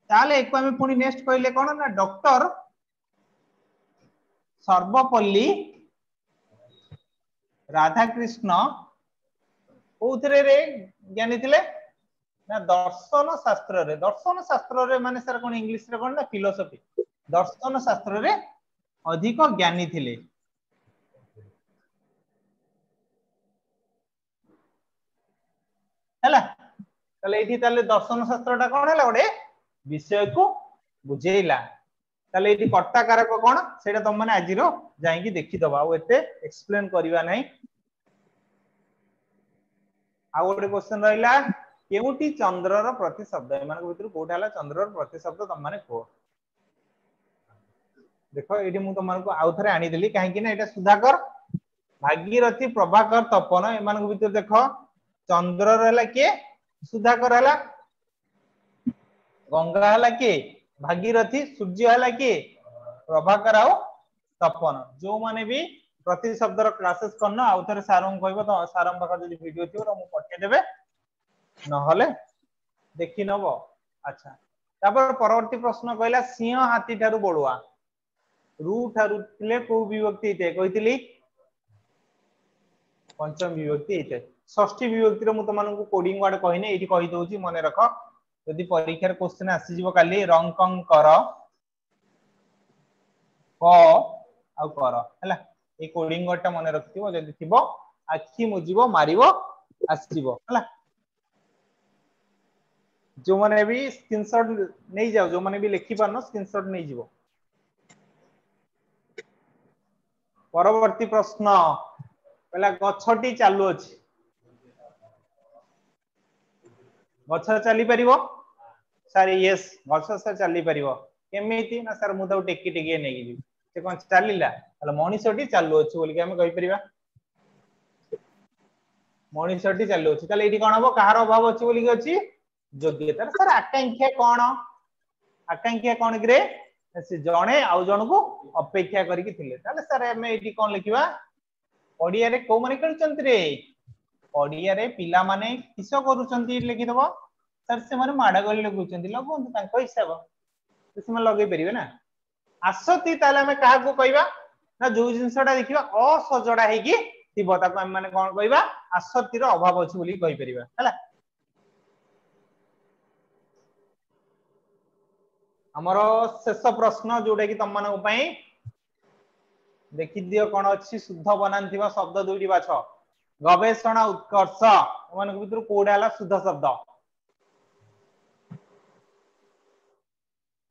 ताले एक हम पुनी नेक्स्ट कहले कोन ना डॉक्टर सर्वपल्ली राधाकृष्ण कोथरे रे ज्ञानी थिले ना दर्शन शास्त्र रे माने सर कोन इंग्लिश रे कोन ना फिलोसफी दर्शन शास्त्र रे अधिक ज्ञानी थिले हैला ताले एठी ताले दर्शन शास्त्रटा कोन हैला ओडे विषय को बुझेइला ताले एठी कर्ता कारक कोन सेटा तुम माने आजिरो जाई कि देखि दबा आ एते एक्सप्लेन करिवा नै आ ओडे क्वेश्चन रहिला केउटी चंद्रर प्रतिशब्द एमान भीतर कोटा हला चंद्रर प्रतिशब्द तुम माने को देखो एठी मु तुम को आउ थरे आनी देली काहे कि ना एटा सुधाकर भागीरथी प्रभाकर तपन एमान भीतर देखो चंद्र रहला के सुधाकर हला गंगा हला के भागीरथी सूर्य हला के प्रभाकर आउ तपन जो माने भी प्रति शब्द रो क्लासेस करना आउ थरे सारम कहबो तो सारम पाखा जदी वीडियो थियो तो मु पठे देबे न हले देखि नबो अच्छा तापर परवर्ती प्रश्न कहला सिंह हाथी थारु बडुआ रु थारु थिले को विभक्ति इते कहितली पंचम विभक्ति इते षष्ठी विभक्ति रो मु तमन को कोडिंग वर्ड कहिने एठी कहि दोची मने रख यदि परीक्षा रे क्वेश्चन आसी जीवो काली रंकं कर क आ कर हला ए कोडिंग वर्ड ता मने रखथिबो जदी थिबो आखी मुजिबो मारिबो आसीबो हला जो माने भी स्क्रीनशॉट नहीं जाओ जो माने भी लिखि पारनो स्क्रीनशॉट नहीं जीवो परवर्ती प्रश्न पहला गछटी चालू अछि गछ चली परिबो सर यस गछ सर चली परिबो केमिति ना सर मु तो टेकी टेकी नै गिजी से कोन चलीला हला मनीषटी चालू अछि बोल के हम कहि परिबा मनीषटी चालू अछि ताले एठी कोन हबो कहार अभाव अछि बोल के अछि योग्यता सर आकांक्षा कोन ग्रे से जणे आउ जण को अपेक्षा करिक थिले ताले सर हम एठी कोन लिखिबा ओडिया रे को माने करचंत रे ओडिया रे पिला माने किसो करूचंती लिखि दबो सर से माने माडा गली लगुचंती लगोंत तांको हिसाब से माने लगे परिबे ना आसती ताले हम काहा को कहबा ना जो जिंसटा देखिबा असजडा हेकी थिबो ताको हम माने कोन कहबा आसती रो अभाव अछि बोली कहि परिबा हला हमरो शेष प्रश्न जोडा कि तम मानक पई देखि दियो कोन अछि शुद्ध बनान थिबा शब्द दुइटी बाछ गवेषणा उत्कर्ष मन भीतर कोडा हला शुद्ध शब्द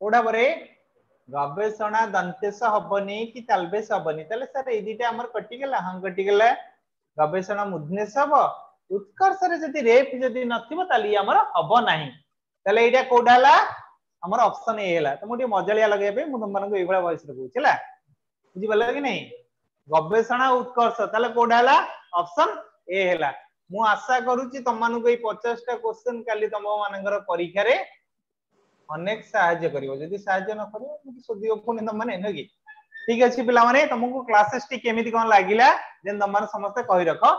कोडा बरे गवेषणा दंतेश हबनी कि तालबेश हबनी तले सर ए दिटा हमर कटि गेला हम कटि गेला गवेषणा मुद्नेश हब उत्कर्ष रे जदी रेप जदी नथिबो ताली हमर हबो नाही तले एटा कोडा हला हमर ऑप्शन ए हला त मोटी मजलिया लगे पे मु तुम मानको एबळा वॉइस रे कहूचला बुझी बला कि नहीं गवेषणा उत्कर्ष ताले कोडा हला ऑप्शन ए हला मु आशा करूची तुम मानको ए 50 टा क्वेश्चन काली तुम मानकर परीक्षा रे अनेक सहाय्य करिवो जदी सहाय्य न करिवो मु सोदियो पुनी तुम माने नगी ठीक अछि पिला माने तुमको क्लासेस टी केमिति कोन लागिला देन तुम माने समस्त कहि रखो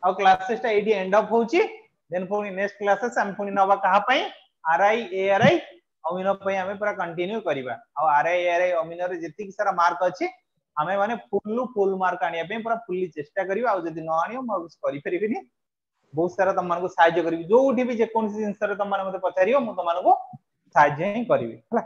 आ क्लासेस टा एडी एंड अप होउची देन पुनी नेक्स्ट क्लासेस हम पुनी नबा कहा पई आरआई एआरआई अमीनो पई हमें पूरा कंटिन्यू करिबा आ आरआई एआरआई अमीनो रे जति सारा मार्क अछि हमें माने फुल मार्क आनिया पे पूरा फुल्ली चेष्टा करिबा आ जदी न आनियो म करि परिबिनी बहुत सारा तुम मानको सहाय्य करिबी जोठी भी जे कोन जिंस रे तुम माने मते पचारियो मु तुम मानको सहाय्य ही करिबी हला